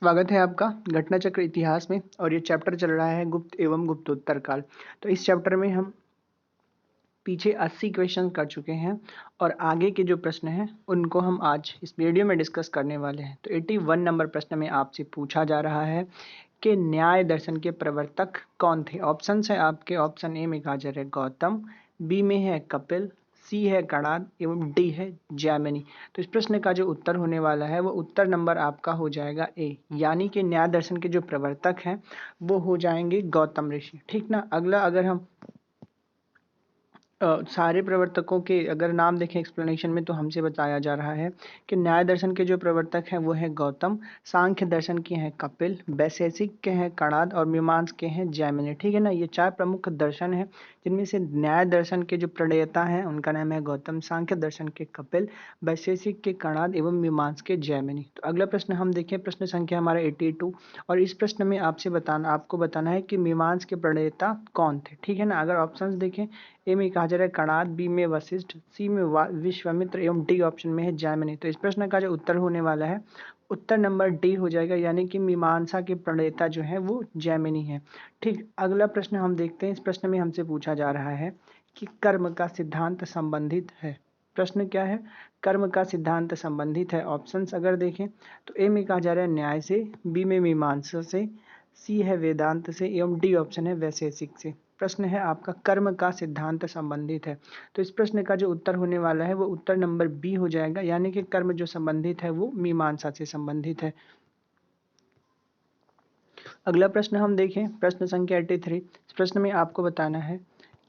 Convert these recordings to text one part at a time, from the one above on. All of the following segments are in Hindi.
स्वागत है आपका घटना चक्र इतिहास में। और ये चैप्टर चल रहा है गुप्त एवं गुप्तोत्तर काल। तो इस चैप्टर में हम पीछे 80 क्वेश्चन कर चुके हैं और आगे के जो प्रश्न हैं उनको हम आज इस वीडियो में डिस्कस करने वाले हैं। तो 81 नंबर प्रश्न में आपसे पूछा जा रहा है कि न्याय दर्शन के प्रवर्तक कौन थे। ऑप्शन है आपके, ऑप्शन ए में कहा जा रहा है गौतम, बी में है कपिल, सी है कणाद एवं डी है जैमिनी। तो इस प्रश्न का जो उत्तर होने वाला है वो उत्तर नंबर आपका हो जाएगा ए, यानी कि न्याय दर्शन के जो प्रवर्तक हैं वो हो जाएंगे गौतम ऋषि। ठीक ना। अगला अगर हम सारे प्रवर्तकों के अगर नाम देखें एक्सप्लेनेशन में तो हमसे बताया जा रहा है कि न्याय दर्शन के जो प्रवर्तक हैं वो है गौतम, सांख्य दर्शन के हैं कपिल, वैशेषिक के हैं कणाद और मीमांस के हैं जैमिनी। ठीक है ना। ये चार प्रमुख दर्शन हैं जिनमें से न्याय दर्शन के जो प्रणेता हैं उनका नाम है गौतम, सांख्य दर्शन के कपिल, वैशेषिक के कणाद एवं मीमांस के जैमिनी। तो अगला प्रश्न हम देखें, प्रश्न संख्या हमारा 82 और इस प्रश्न में आपको बताना है कि मीमांस के प्रणेता कौन थे। ठीक है ना। अगर ऑप्शंस देखें, ए में कहा जा रहा है कणाद, बी में वशिष्ठ, सी में विश्वामित्र एवं डी ऑप्शन में है जैमिनी। तो इस प्रश्न का जो उत्तर होने वाला है उत्तर नंबर डी हो जाएगा, यानी कि मीमांसा के प्रणेता जो है वो जैमिनी है। ठीक। अगला प्रश्न हम देखते हैं। इस प्रश्न में हमसे पूछा जा रहा है कि कर्म का सिद्धांत संबंधित है। प्रश्न क्या है? कर्म का सिद्धांत संबंधित है। ऑप्शंस अगर देखें तो ए में कहा जा रहा है न्याय से, बी में मीमांसा से, सी है वेदांत से एवं डी ऑप्शन है वैशेषिक से। प्रश्न है आपका कर्म का सिद्धांत संबंधित है। तो इस प्रश्न का जो उत्तर होने वाला है वो उत्तर नंबर बी हो जाएगा, यानी कि कर्म जो संबंधित है वो मीमांसा से संबंधित है। अगला प्रश्न हम देखें, प्रश्न संख्या 83। इस प्रश्न में आपको बताना है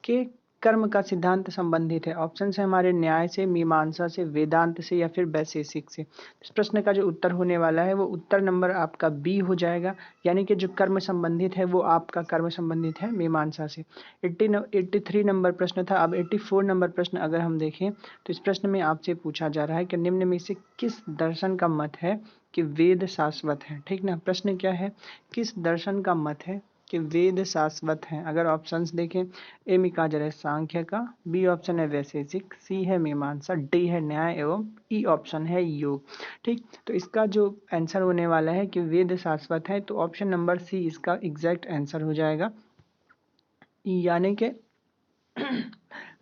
कि कर्म का सिद्धांत संबंधित है। ऑप्शन है हमारे न्याय से, मीमांसा से, वेदांत से या फिर वैशेषिक से। इस प्रश्न का जो उत्तर होने वाला है वो उत्तर नंबर आपका बी हो जाएगा, यानी कि जो कर्म संबंधित है वो आपका कर्म संबंधित है मीमांसा से। 83 नंबर प्रश्न था। अब 84 नंबर प्रश्न अगर हम देखें तो इस प्रश्न में आपसे पूछा जा रहा है कि निम्न में से किस दर्शन का मत है कि वेद शाश्वत है। ठीक ना। प्रश्न क्या है? किस दर्शन का मत है कि वेद शाश्वत हैं। अगर ऑप्शंस देखें, ए में कहा जा रहा है सांख्य का, बी ऑप्शन है वैशेषिक, सी है मीमांसा, डी है न्याय एवं ई ऑप्शन है योग। ठीक। तो इसका जो आंसर होने वाला है कि वेद शाश्वत है, तो ऑप्शन नंबर सी इसका एग्जैक्ट आंसर हो जाएगा, यानी कि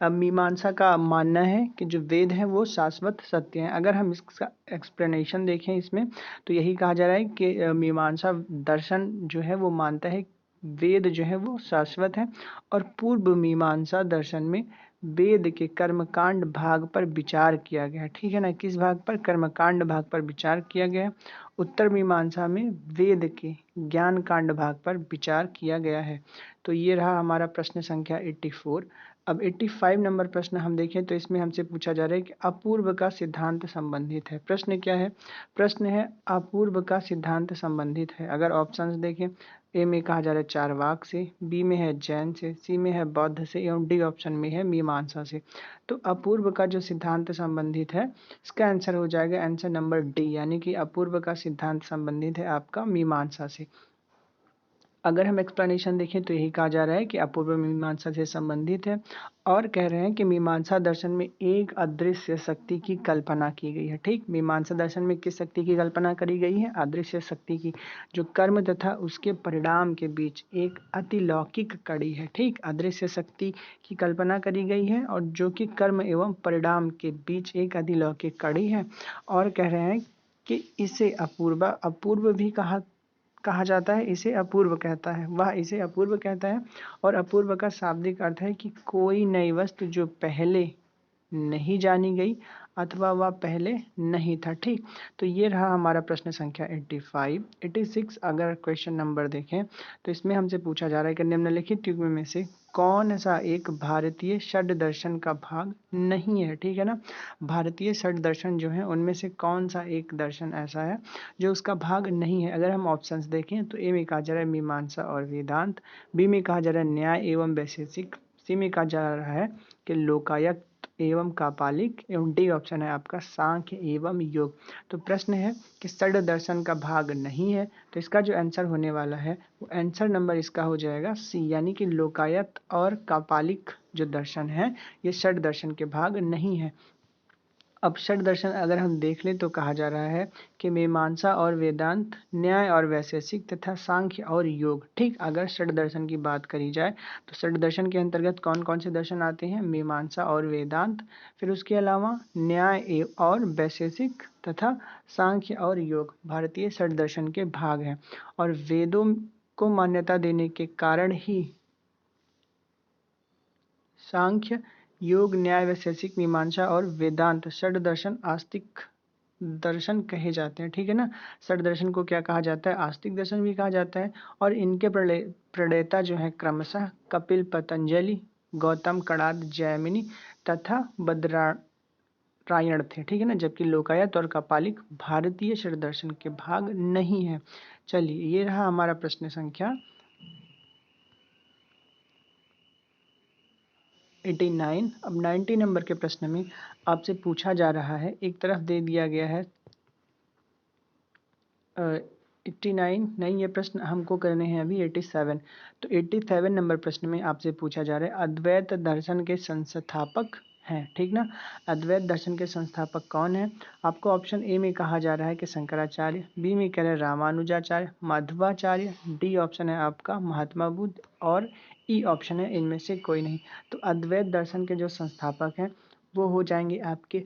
अब मीमांसा का मानना है कि जो वेद है वो शाश्वत सत्य है। अगर हम इसका एक्सप्लेनेशन देखें इसमें तो यही कहा जा रहा है कि मीमांसा दर्शन जो है वो मानता है वेद जो है वो शाश्वत है, और पूर्व मीमांसा दर्शन में वेद के कर्मकांड भाग पर विचार किया गया है। ठीक है ना। किस भाग पर? कर्मकांड भाग पर विचार किया गया है। उत्तर मीमांसा में वेद के ज्ञान कांड भाग पर विचार किया गया है। तो ये रहा हमारा प्रश्न संख्या 84। अब 85 नंबर प्रश्न हम देखें तो इसमें हमसे पूछा जा रहा है कि अपूर्व का सिद्धांत संबंधित है। प्रश्न क्या है? प्रश्न है अपूर्व का सिद्धांत संबंधित है। अगर ऑप्शंस देखें, ए में कहा जा रहा है चारवाक से, बी में है जैन से, सी में है बौद्ध से एवं डी ऑप्शन में है मीमांसा से। तो अपूर्व का जो सिद्धांत संबंधित है इसका आंसर हो जाएगा आंसर नंबर डी, यानी कि अपूर्व का सिद्धांत संबंधित है आपका मीमांसा से। अगर हम एक्सप्लेनेशन देखें तो यही कहा जा रहा है कि अपूर्व मीमांसा से संबंधित है, और कह रहे हैं कि मीमांसा दर्शन में एक अदृश्य शक्ति की कल्पना की गई है। ठीक। मीमांसा दर्शन में किस शक्ति की कल्पना करी गई है? अदृश्य शक्ति की, जो कर्म तथा उसके परिणाम के बीच एक अतिलौकिक कड़ी है। ठीक। अदृश्य शक्ति की कल्पना करी गई है और जो कि कर्म एवं परिणाम के बीच एक अतिलौकिक कड़ी है, और कह रहे हैं कि इसे अपूर्व भी कहा जाता है, इसे अपूर्व कहता है, वह इसे अपूर्व कहता है। और अपूर्व का शाब्दिक अर्थ है कि कोई नई वस्तु जो पहले नहीं जानी गई अथवा वह पहले नहीं था। ठीक। तो ये रहा हमारा प्रश्न संख्या 85। 86 अगर क्वेश्चन नंबर देखें तो इसमें हमसे पूछा जा रहा है कि निम्नलिखित युग्म में से कौन सा एक भारतीय षड दर्शन का भाग नहीं है। ठीक है ना। भारतीय षड दर्शन जो है उनमें से कौन सा एक दर्शन ऐसा है जो उसका भाग नहीं है। अगर हम ऑप्शंस देखें तो ए में कहा जा रहा है मीमांसा और वेदांत, बी में कहा जा रहा है न्याय एवं वैशेषिक, सी में कहा जा रहा है कि लोकायत एवं कापालिक एवं डी ऑप्शन है आपका सांख्य एवं योग। तो प्रश्न है कि षड दर्शन का भाग नहीं है, तो इसका जो आंसर होने वाला है वो आंसर नंबर इसका हो जाएगा सी, यानी कि लोकायत और कापालिक जो दर्शन है ये षड दर्शन के भाग नहीं है। अब षट दर्शन अगर हम देख लें तो कहा जा रहा है कि मीमांसा और वेदांत, न्याय और वैशेषिक तथा सांख्य और योग। ठीक, अगर षट दर्शन की बात करी जाए तो षट दर्शन के अंतर्गत कौन कौन से दर्शन आते हैं? मीमांसा और वेदांत, फिर उसके अलावा न्याय और वैशेषिक तथा सांख्य और योग भारतीय षट दर्शन के भाग हैं। और वेदों को मान्यता देने के कारण ही सांख्य, योग, न्याय, वैशेषिक, मीमांसा और वेदांत षट दर्शन आस्तिक दर्शन कहे जाते हैं। ठीक है ना। षट दर्शन को क्या कहा जाता है? आस्तिक दर्शन भी कहा जाता है। और इनके प्रणेता जो है क्रमशः कपिल, पतंजलि, गौतम, कणाद, जैमिनी तथा बद्रायण थे। ठीक है ना। जबकि लोकायत और कपालिक भारतीय षट दर्शन के भाग नहीं है। चलिए, ये रहा हमारा प्रश्न संख्या 89। अब 90 नंबर के प्रश्न में आपसे पूछा जा रहा है, एक तरफ दे दिया गया है 89 नहीं, ये प्रश्न हमको करने हैं अभी 87। तो 87 नंबर प्रश्न में आपसे पूछा जा रहा है अद्वैत दर्शन के संस्थापक हैं। ठीक ना। अद्वैत दर्शन के संस्थापक कौन है? आपको ऑप्शन ए में कहा जा रहा है कि शंकराचार्य, बी में कह रहे हैं रामानुजाचार्य, माधवाचार्य, डी ऑप्शन है आपका महात्मा बुद्ध और ई ऑप्शन है इनमें से कोई नहीं। तो अद्वैत दर्शन के जो संस्थापक हैं वो हो जाएंगे आपके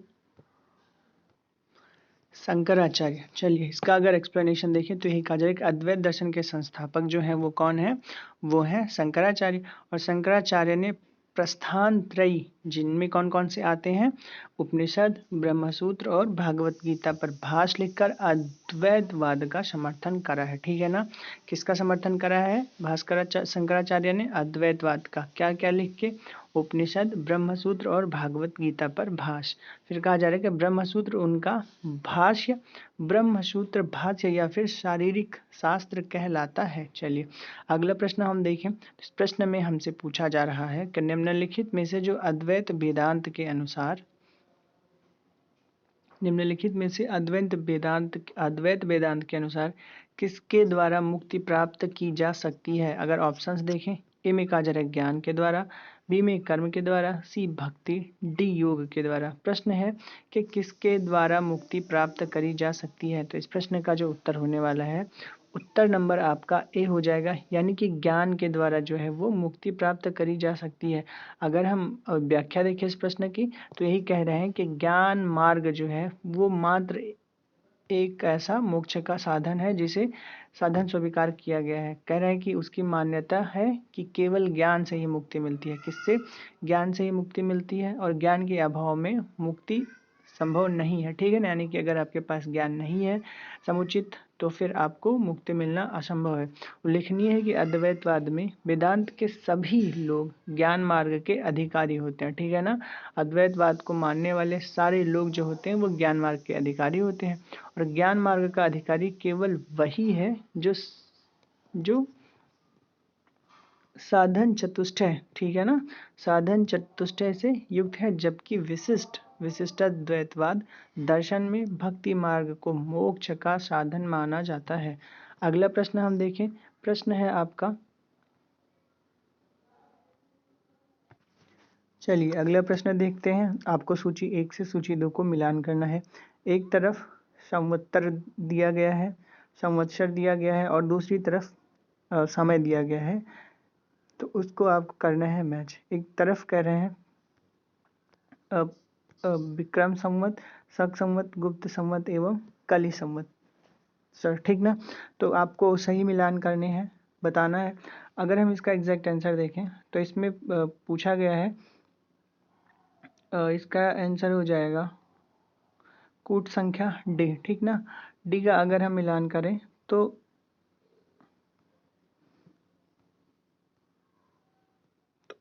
शंकराचार्य। चलिए, इसका अगर एक्सप्लेनेशन देखें तो यही कहा जाए कि अद्वैत दर्शन के संस्थापक जो हैं वो कौन है? वो है शंकराचार्य। और शंकराचार्य ने प्रस्थान त्रयी, जिनमें कौन कौन से आते हैं? उपनिषद, ब्रह्मसूत्र और भागवत गीता पर भाष्य लिखकर अद्वैतवाद का समर्थन करा है। ठीक है ना। किसका समर्थन करा है? शंकराचार्य ने अद्वैतवाद का। क्या क्या लिख के? उपनिषद, ब्रह्मसूत्र और भागवत गीता पर भाष्य। फिर कहा जा रहा है कि ब्रह्मसूत्र उनका भाष्य, ब्रह्मसूत्र भाष्य या फिर शारीरिक शास्त्र कहलाता है। चलिए, अगला प्रश्न हम देखें। इस प्रश्न में हमसे पूछा जा रहा है कि निम्नलिखित में से जो अद्वैत वेदांत के अनुसार, निम्नलिखित में से अद्वैत वेदांत के अनुसार किसके द्वारा मुक्ति प्राप्त की जा सकती है? अगर ऑप्शंस देखें, ए में कहा जा रहा है ज्ञान के द्वारा, बी में कर्म के द्वारा, सी भक्ति, डी योग के द्वारा। प्रश्न है कि किसके द्वारा मुक्ति प्राप्त करी जा सकती है? तो इस प्रश्न का जो उत्तर होने वाला है, उत्तर नंबर आपका ए हो जाएगा, यानी कि ज्ञान के द्वारा जो है वो मुक्ति प्राप्त करी जा सकती है। अगर हम व्याख्या देखें इस प्रश्न की तो यही कह रहे हैं कि ज्ञान मार्ग जो है वो मात्र एक ऐसा मोक्ष का साधन है जिसे साधन स्वीकार किया गया है। कह रहे हैं कि उसकी मान्यता है कि केवल ज्ञान से ही मुक्ति मिलती है। किससे? ज्ञान से ही मुक्ति मिलती है और ज्ञान के अभाव में मुक्ति संभव नहीं है। ठीक है ना। यानी कि अगर आपके पास ज्ञान नहीं है समुचित तो फिर आपको मुक्ति मिलना असंभव है। उल्लेखनीय है कि अद्वैतवाद में वेदांत के सभी लोग ज्ञान मार्ग के अधिकारी होते हैं। ठीक है ना। अद्वैतवाद को मानने वाले सारे लोग जो होते हैं वो ज्ञान मार्ग के अधिकारी होते हैं। और ज्ञान मार्ग का अधिकारी केवल वही है जो साधन चतुष्टय, ठीक है ना, साधन चतुष्टय से युक्त है। जबकि विशिष्टाद्वैतवाद दर्शन में भक्ति मार्ग को मोक्ष का साधन माना जाता है। अगला प्रश्न हम देखें। प्रश्न है आपका, चलिए अगला प्रश्न देखते हैं। आपको सूची 1 से सूची 2 को मिलान करना है। एक तरफ संवत्सर दिया गया है, और दूसरी तरफ समय दिया गया है। तो उसको आपको करना है मैच। एक तरफ कह रहे हैं विक्रम संवत, शक संवत, गुप्त संवत एवं कली संवत। सर ठीक ना। तो आपको सही मिलान करने हैं, बताना है। अगर हम इसका एग्जैक्ट आंसर देखें तो इसमें पूछा गया है, इसका आंसर हो जाएगा कूट संख्या डी। ठीक ना। डी का अगर हम मिलान करें तो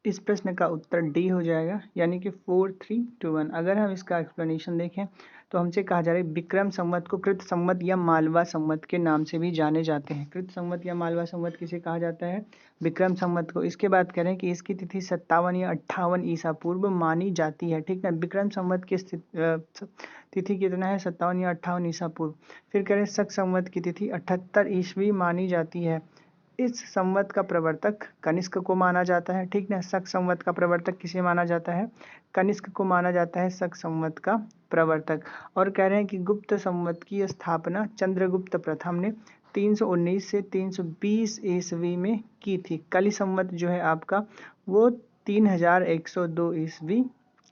इस प्रश्न का उत्तर डी हो जाएगा, यानी कि 4, 3, 2, 1। अगर हम इसका एक्सप्लेनेशन देखें तो हमसे कहा जा रहा है विक्रम संवत को कृत संवत या मालवा संवत के नाम से भी जाने जाते हैं। कृत संवत या मालवा संवत किसे कहा जाता है? विक्रम संवत को। इसके बाद कह रहे हैं कि इसकी तिथि 57 या 58 ईसा पूर्व मानी जाती है। ठीक है। विक्रम संवत की तिथि कितना है? 57 या 58 ईसा पूर्व। फिर कह रहे हैं शक संवत की तिथि 78 ईस्वी मानी जाती है। इस संवत का प्रवर्तक कनिष्क को माना जाता है, ठीक ना। शक संवत का प्रवर्तक किसे माना जाता है? कनिष्क को माना जाता है शक संवत का प्रवर्तक। और कह रहे हैं कि गुप्त संवत की स्थापना चंद्रगुप्त प्रथम ने 319 से 320 ईस्वी में की थी। कली संवत जो है आपका वो 3102 ईस्वी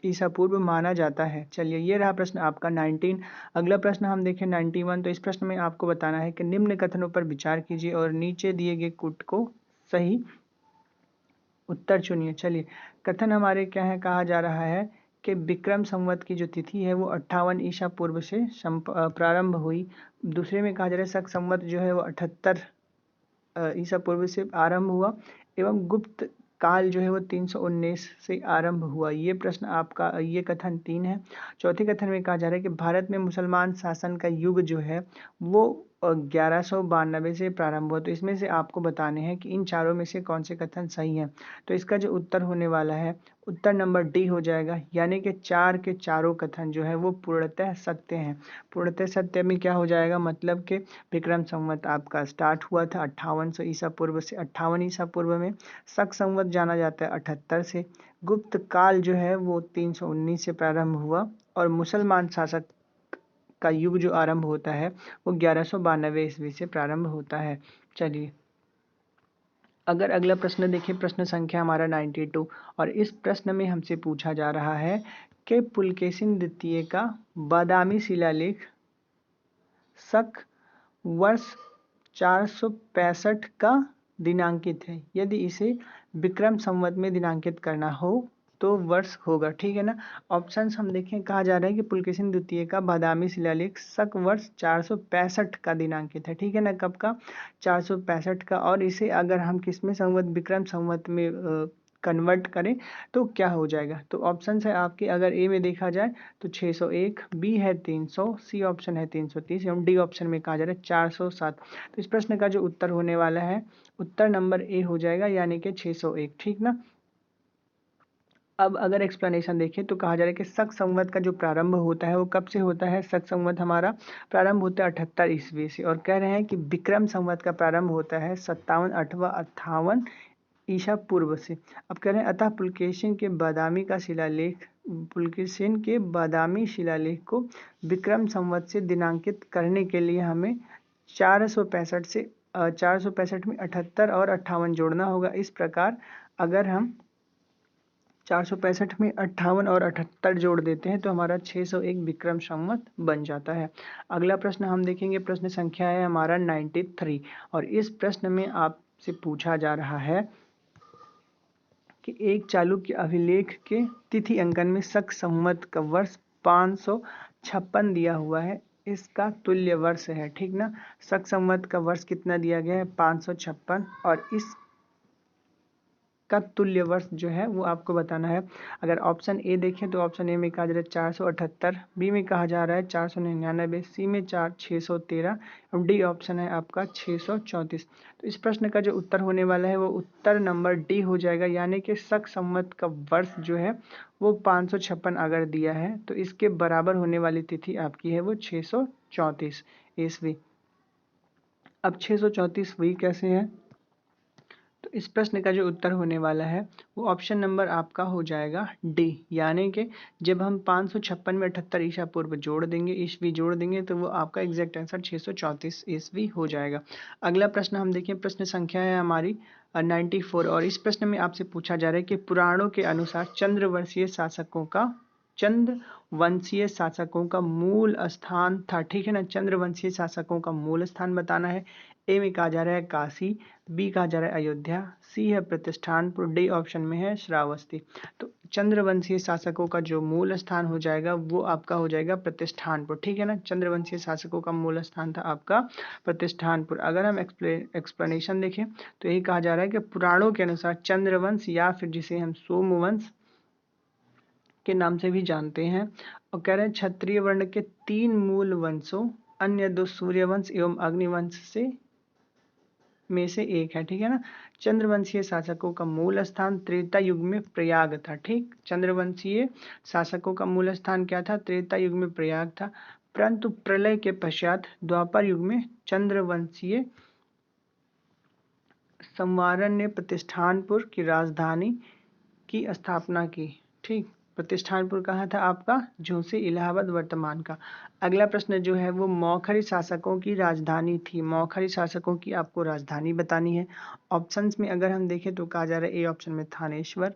ईसा पूर्व माना जाता है। चलिए ये रहा प्रश्न आपका 19। अगला प्रश्न हम देखें 91। तो इस प्रश्न में आपको बताना है कि निम्न कथनों पर विचार कीजिए और नीचे दिए गए कूट को सही उत्तर चुनिए। चलिए कथन हमारे क्या है, कहा जा रहा है कि विक्रम संवत की जो तिथि है वो 58 ईसा पूर्व से प्रारंभ हुई। दूसरे में कहा जा रहा है शक संवत जो है वो 78 ईसा पूर्व से आरंभ हुआ एवं गुप्त काल जो है वो 319 से आरंभ हुआ। ये प्रश्न आपका, ये कथन 3 है। चौथे कथन में कहा जा रहा है कि भारत में मुसलमान शासन का युग जो है वो 1192 से प्रारंभ हुआ। तो इसमें से आपको बताने हैं कि इन चारों में से कौन से कथन सही हैं। तो इसका जो उत्तर होने वाला है उत्तर नंबर डी हो जाएगा, यानी कि चार के चारों कथन जो है वो पूर्णतः सत्य हैं। पूर्णतः सत्य में क्या हो जाएगा, मतलब कि विक्रम संवत आपका स्टार्ट हुआ था 5800 ईसा पूर्व से 58 ईसा पूर्व में। शक संवत जाना जाता है 78 से। गुप्त काल जो है वो 319 से प्रारंभ हुआ और मुसलमान शासक का युग जो आरंभ होता है वो 1192 ईस्वी से प्रारंभ होता है। चलिए अगर अगला प्रश्न देखें, प्रश्न संख्या हमारा 92 और इस प्रश्न में हमसे पूछा जा रहा है कि पुलकेशिन द्वितीय का बादामी शिलालेख शक वर्ष 465 का दिनांकित है। यदि इसे विक्रम संवत में दिनांकित करना हो तो वर्ष होगा, ठीक है ना। ऑप्शंस हम देखें, कहा जा रहा है कि पुलकेशिन द्वितीय का बादामी शिलालेख शक वर्ष 465 का दिनांकित है, ठीक है ना। कब का? 465 का। और इसे अगर हम किसमें संवत, विक्रम संवत में कन्वर्ट करें तो क्या हो जाएगा। तो ऑप्शन है आपके, अगर ए में देखा जाए तो 601, बी है 300, सी ऑप्शन है 330 एवं डी ऑप्शन में कहा जा रहा है 407। तो इस प्रश्न का जो उत्तर होने वाला है उत्तर नंबर ए हो जाएगा, यानी कि 601, ठीक ना। अब अगर एक्सप्लेनेशन देखें तो कहा जा रहा है कि शक संवत का जो प्रारंभ होता है वो कब से होता है। शक संवत हमारा प्रारंभ होता है 78 ईस्वी से और कह रहे हैं कि विक्रम संवत का प्रारंभ होता है 57 अथवा 58 ईसा पूर्व से। अब कह रहे हैं अतः पुलकेशिन के बादामी शिलालेख को विक्रम संवत से दिनांकित करने के लिए हमें 465 से 465 में 78 और 58 जोड़ना होगा। इस प्रकार अगर हम 465 में 58 और 78 जोड़ देते हैं तो हमारा 601 विक्रम संवत बन जाता है। अगला प्रश्न हम देखेंगे, प्रश्न संख्या है हमारा 93 और इस प्रश्न में आपसे पूछा जा रहा है कि एक चालुक्य अभिलेख के तिथि अंकन में शक संवत का वर्ष 556 दिया हुआ है, इसका तुल्य वर्ष है, ठीक ना। शक संवत का वर्ष कितना दिया गया है, 556, और इस का तुल्य वर्ष जो है वो आपको बताना है। अगर ऑप्शन ए देखें तो ऑप्शन ए में कहा जा रहा है 478, बी में कहा जा रहा है 499, सी में 613 और डी ऑप्शन है आपका 634। तो इस प्रश्न का जो उत्तर होने वाला है वो उत्तर नंबर डी हो जाएगा, यानी कि शक संवत का वर्ष जो है वो 556 अगर दिया है तो इसके बराबर होने वाली तिथि आपकी है वो 634 ईस्वी। अब 634 कैसे है, तो इस प्रश्न का जो उत्तर होने वाला है वो ऑप्शन नंबर आपका हो जाएगा डी, यानी कि जब हम 556 में 78 ईसा पूर्व जोड़ देंगे, ईस्वी जोड़ देंगे तो वो आपका एग्जैक्ट आंसर 634 ईस्वी हो जाएगा। अगला प्रश्न हम देखें, प्रश्न संख्या है हमारी 94 और इस प्रश्न में आपसे पूछा जा रहा है कि पुराणों के अनुसार चंद्रवंशीय शासकों का मूल स्थान था, ठीक है ना। चंद्रवंशीय शासकों का मूल स्थान बताना है। ए में कहा जा रहा है काशी, बी कहा जा रहा है अयोध्या, सी है प्रतिष्ठानपुर, डी ऑप्शन में है श्रावस्ती। तो चंद्रवंशीय शासकों का जो मूल स्थान हो जाएगा वो आपका हो जाएगा प्रतिष्ठानपुर, ठीक है ना। चंद्रवंशीय शासकों का मूल स्थान था आपका प्रतिष्ठानपुर। अगर हम एक्सप्लेनेशन देखें तो यही कहा जा रहा है कि पुराणों के अनुसार चंद्रवंश या फिर जिसे हम सोमवंश के नाम से भी जानते हैं, और कह रहे हैं क्षत्रिय वर्ण के 3 मूल वंशों अन्य 2 सूर्यवंश एवं अग्निवंश में से एक है, ठीक है ना। चंद्रवंशीय शासकों का मूल स्थान त्रेता युग में प्रयाग था, ठीक। चंद्रवंशीय शासकों का मूल स्थान क्या था, त्रेता युग में प्रयाग था, परंतु प्रलय के पश्चात द्वापर युग में चंद्रवंशीय संवारन ने प्रतिष्ठानपुर की राजधानी की स्थापना की। ठीक, प्रतिष्ठानपुर कहाँ था आपका? झूसी, इलाहाबाद वर्तमान का। अगला प्रश्न जो है वो मौखरी शासकों की राजधानी थी। मौखरी शासकों की आपको राजधानी बतानी है। ऑप्शंस में अगर हम देखें तो कहा जा रहा है ए ऑप्शन में थानेश्वर,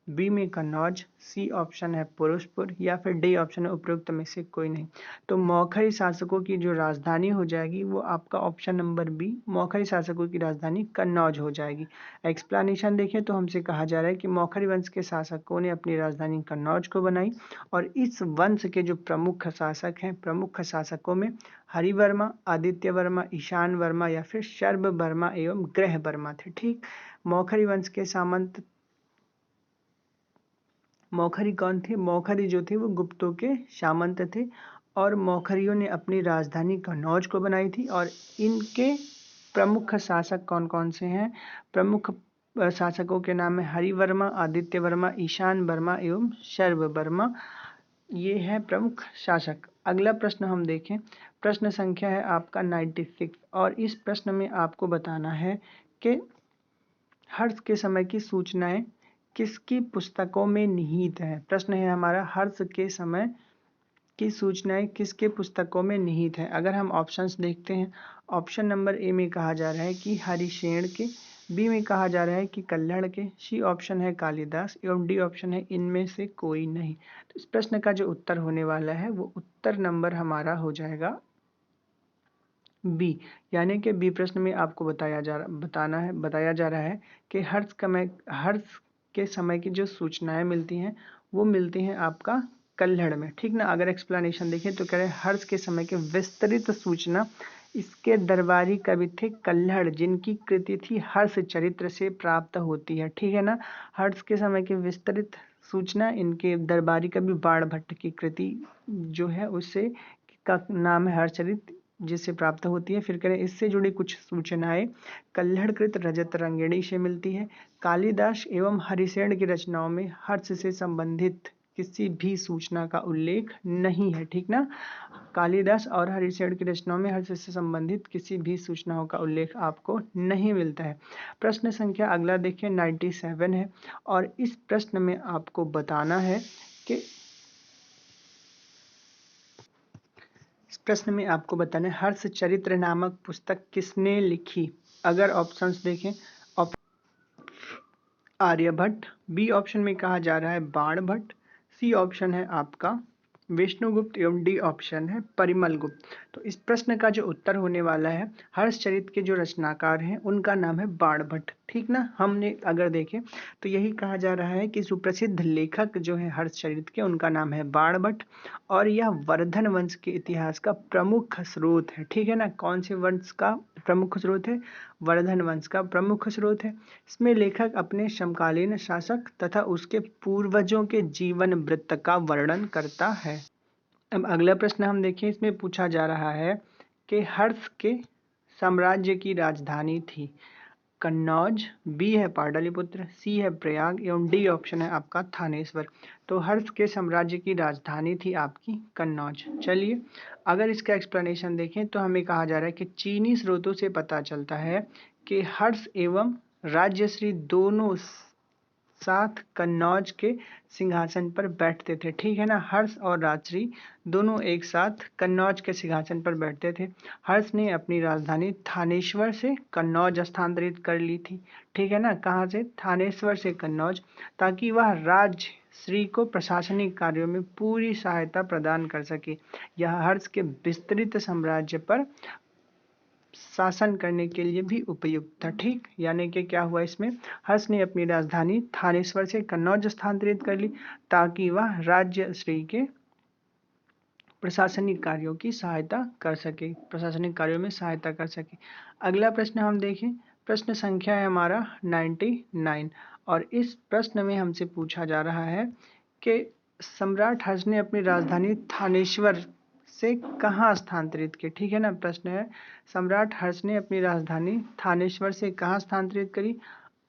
बी में कन्नौज, सी ऑप्शन है पुरुषपुर या फिर डी ऑप्शन है उपरोक्त में से कोई नहीं। तो मौखरी शासकों की जो राजधानी हो जाएगी वो आपका ऑप्शन नंबर बी, मौखरी शासकों की राजधानी कन्नौज हो जाएगी। एक्सप्लेनेशन देखें तो हमसे कहा जा रहा है कि मौखरी वंश के शासकों ने अपनी राजधानी कन्नौज को बनाई और इस वंश के जो प्रमुख शासक हैं, प्रमुख शासकों में हरिवर्मा, आदित्य वर्मा, ईशान वर्मा या फिर शर्ब वर्मा एवं ग्रह वर्मा थे। ठीक, मौखरी वंश के सामंत मौखरी कौन थे? मौखरी जो थे वो गुप्तों के सामंत थे और मौखरियों ने अपनी राजधानी कन्नौज को बनाई थी और इनके प्रमुख शासक कौन कौन से हैं? प्रमुख शासकों के नाम है हरिवर्मा, आदित्य वर्मा, ईशान वर्मा एवं शर्व वर्मा। ये है प्रमुख शासक। अगला प्रश्न हम देखें, प्रश्न संख्या है आपका 96 और इस प्रश्न में आपको बताना है कि हर्ष के समय की सूचनाएं किसकी पुस्तकों में निहित है। प्रश्न है हमारा, हर्ष के समय की सूचनाएं किसके पुस्तकों में निहित है। अगर हम ऑप्शंस देखते हैं, ऑप्शन नंबर ए में कहा जा रहा है कि हरिशेण के, बी में कहा जा रहा है कि कल्हड़ के, सी ऑप्शन है कालिदास एवं डी ऑप्शन है इनमें से कोई नहीं। तो इस प्रश्न का जो उत्तर होने वाला है वो उत्तर नंबर हमारा हो जाएगा बी, यानी कि बी प्रश्न में आपको बताया जा रहा है कि हर्ष के समय की जो सूचनाएं मिलती हैं वो मिलती हैं आपका कल्हड़ में। ठीक ना, अगर एक्सप्लेनेशन देखें तो कह रहे हैं हर्ष के समय की विस्तृत सूचना इसके दरबारी कवि थे कल्हड़, जिनकी कृति थी हर्ष चरित्र से प्राप्त होती है। ठीक है ना, हर्ष के समय की विस्तृत सूचना इनके दरबारी कवि बाणभट्ट की कृति जो है उससे का नाम है हर्षचरित, जिससे प्राप्त होती है। फिर करें इससे जुड़ी कुछ सूचनाएं कल्हड़कृत रजत रंगिणी से मिलती है। कालिदास एवं हरिसेन की रचनाओं में हर्ष से संबंधित किसी भी सूचना का उल्लेख नहीं है। ठीक ना, कालिदास और हरिसेन की रचनाओं में हर्ष से संबंधित किसी भी सूचनाओं का उल्लेख आपको नहीं मिलता है। प्रश्न संख्या अगला देखिए 97 है और इस प्रश्न में आपको बताना है कि इस प्रश्न में आपको बताना है हर्ष चरित्र नामक पुस्तक किसने लिखी। अगर ऑप्शंस देखें, आर्यभट्ट, बी ऑप्शन में कहा जा रहा है बाणभट्ट, सी ऑप्शन है आपका विष्णुगुप्त एवं डी ऑप्शन है परिमल गुप्त। तो इस प्रश्न का जो उत्तर होने वाला है, हर्षचरित के जो रचनाकार हैं उनका नाम है बाणभट्ट। ठीक ना, हमने अगर देखें तो यही कहा जा रहा है कि सुप्रसिद्ध लेखक जो है हर्षचरित के उनका नाम है बाणभट्ट और यह वर्धन वंश के इतिहास का प्रमुख स्रोत है। ठीक है ना, कौन से वंश का प्रमुख स्रोत है? वर्धन वंश का प्रमुख स्रोत है। इसमें लेखक अपने समकालीन शासक तथा उसके पूर्वजों के जीवन वृत्त का वर्णन करता है। अब अगला प्रश्न हम देखें, इसमें पूछा जा रहा है कि हर्ष के साम्राज्य की राजधानी थी कन्नौज, बी है पाटलिपुत्र, सी है प्रयाग एवं डी ऑप्शन है आपका थानेश्वर। तो हर्ष के साम्राज्य की राजधानी थी आपकी कन्नौज। चलिए अगर इसका एक्सप्लेनेशन देखें तो हमें कहा जा रहा है कि चीनी स्रोतों से पता चलता है कि हर्ष एवं राज्यश्री दोनों साथ कन्नौज के सिंहासन पर बैठते थे। ठीक है ना, हर्ष और राजश्री दोनों एक साथ कन्नौज के सिंहासन पर बैठते थे। हर्ष ने अपनी राजधानी थानेश्वर से कन्नौज स्थानांतरित कर ली थी। ठीक है ना, कहाँ से? थानेश्वर से कन्नौज, ताकि वह राजश्री को प्रशासनिक कार्यों में पूरी सहायता प्रदान कर सके। यह हर्ष के विस्तृत साम्राज्य पर शासन करने के लिए भी उपयुक्त था। ठीक, यानी कि क्या हुआ, इसमें हर्ष ने अपनी राजधानी थानेश्वर से कन्नौज स्थानांतरित कर ली ताकि वह राज्यश्री के प्रशासनिक कार्यों की सहायता कर सके, प्रशासनिक कार्यों में सहायता कर सके। अगला प्रश्न हम देखें, प्रश्न संख्या है हमारा 99 और इस प्रश्न में हमसे पूछा जा रहा है कि सम्राट हर्ष ने अपनी राजधानी थानेश्वर से कहाँ स्थानांतरित की। ठीक है ना, प्रश्न है सम्राट हर्ष ने अपनी राजधानी थानेश्वर से कहाँ स्थानांतरित करी।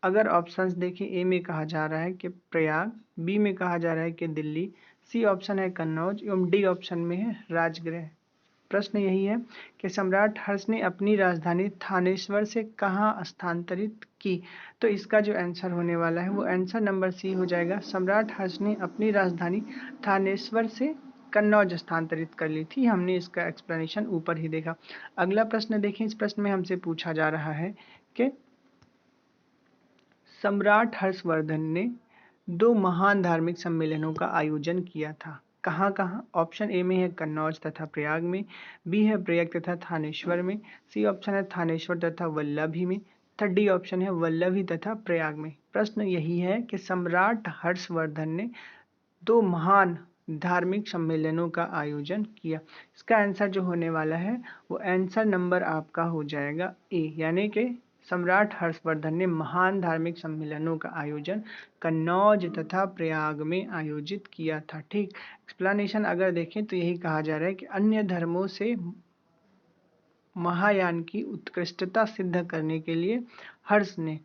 अगर ऑप्शंस देखें, ए में कहा जा रहा है कि प्रयाग, बी में कहा जा रहा है कि दिल्ली, सी ऑप्शन है कन्नौज एवं डी ऑप्शन में है राजगृह। प्रश्न यही है कि सम्राट हर्ष ने अपनी राजधानी थानेश्वर से कहाँ स्थानांतरित की। तो इसका जो आंसर होने वाला है वो आंसर नंबर सी हो जाएगा। सम्राट हर्ष ने अपनी राजधानी थानेश्वर से कन्नौज स्थानांतरित कर ली थी। हमने इसका एक्सप्लेनेशन ऊपर ही देखा। अगला प्रश्न देखें। इस प्रश्न में हमसे पूछा जा रहा है कि सम्राट हर्षवर्धन ने 2 महान धार्मिक सम्मेलनों का आयोजन किया था। कहाँ कहाँ? ऑप्शन ए में है कन्नौज तथा प्रयाग में, बी है प्रयाग तथा थानेश्वर में, सी ऑप्शन है थानेश्वर तथा वल्लभी में, थर्ड डी ऑप्शन है वल्लभी तथा प्रयाग में। प्रश्न यही है कि सम्राट हर्षवर्धन ने 2 महान धार्मिक सम्मेलनों का आयोजन किया। इसका आंसर जो होने वाला है वो आंसर नंबर आपका हो जाएगा ए, यानी कि सम्राट हर्षवर्धन ने महान धार्मिक सम्मेलनों का आयोजन कन्नौज तथा प्रयाग में आयोजित किया था। ठीक, एक्सप्लेनेशन अगर देखें तो यही कहा जा रहा है कि अन्य धर्मों से महायान की उत्कृष्टता सिद्ध करने के लिए हर्ष ने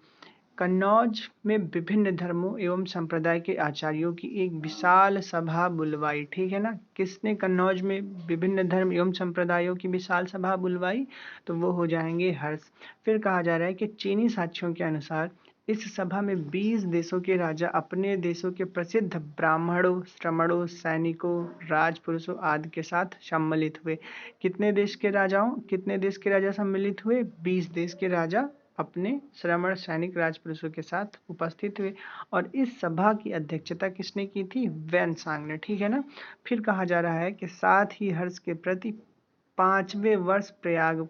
कन्नौज में विभिन्न धर्मों एवं संप्रदाय के आचार्यों की एक विशाल सभा बुलवाई। ठीक है ना, किसने कन्नौज में विभिन्न धर्म एवं संप्रदायों की विशाल सभा बुलवाई? तो वो हो जाएंगे हर्ष। फिर कहा जा रहा है कि चीनी साक्ष्यों के अनुसार इस सभा में 20 देशों के राजा अपने देशों के प्रसिद्ध ब्राह्मणों, श्रमणों, सैनिकों, राजपुरुषों आदि के साथ सम्मिलित हुए। कितने देश के राजा सम्मिलित हुए? 20 देश के राजा अपने श्रमण, सैनिक, राजपुरुषों के साथ उपस्थित हुए। और इस सभा की अध्यक्षता किसने की थी? वैनसांग ने। ठीक है ना। फिर कहा जा रहा है कि साथ ही हर्ष के प्रति 5वें वर्ष प्रयाग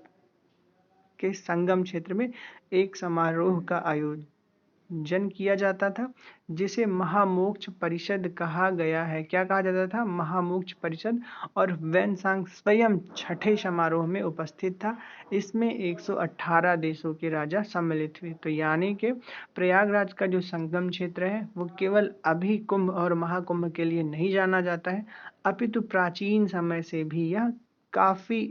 के संगम क्षेत्र में एक समारोह का आयोजन किया जाता था जिसे महामोक्ष परिषद कहा गया है। क्या कहा जाता था? महामोक्ष परिषद। और वैनसांग स्वयं छठे समारोह में उपस्थित था। इसमें 118 देशों के राजा सम्मिलित हुए। तो यानी कि प्रयागराज का जो संगम क्षेत्र है वो केवल अभी कुंभ और महाकुंभ के लिए नहीं जाना जाता है, अपितु प्राचीन समय से भी यह काफी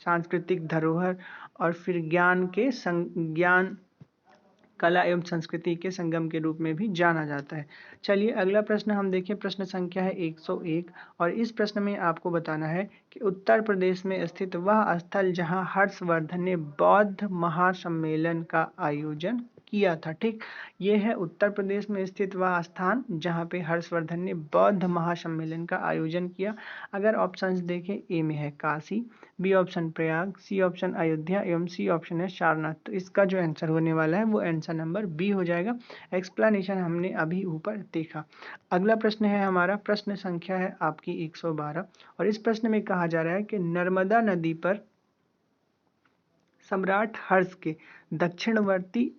सांस्कृतिक धरोहर और फिर ज्ञान, कला एवं संस्कृति के संगम के रूप में भी जाना जाता है। चलिए अगला प्रश्न हम देखें। प्रश्न संख्या है 101 और इस प्रश्न में आपको बताना है कि उत्तर प्रदेश में स्थित वह स्थल जहां हर्षवर्धन ने बौद्ध महासम्मेलन का आयोजन किया था। ठीक, ये है उत्तर प्रदेश में स्थित वह स्थान जहां पे हर्षवर्धन ने बौद्ध महासम्मेलन का आयोजन किया। अगर ऑप्शंस देखें, ए में है Kashi, B option Prayag, C option Ayodhya एवं सी ऑप्शन है सारनाथ। तो इसका जो आंसर होने वाला है वो आंसर नंबर बी हो जाएगा। एक्सप्लेनेशन हमने अभी ऊपर देखा। अगला प्रश्न है हमारा, प्रश्न संख्या है आपकी 112 और इस प्रश्न में कहा जा रहा है कि नर्मदा नदी पर सम्राट हर्ष के दक्षिणवर्ती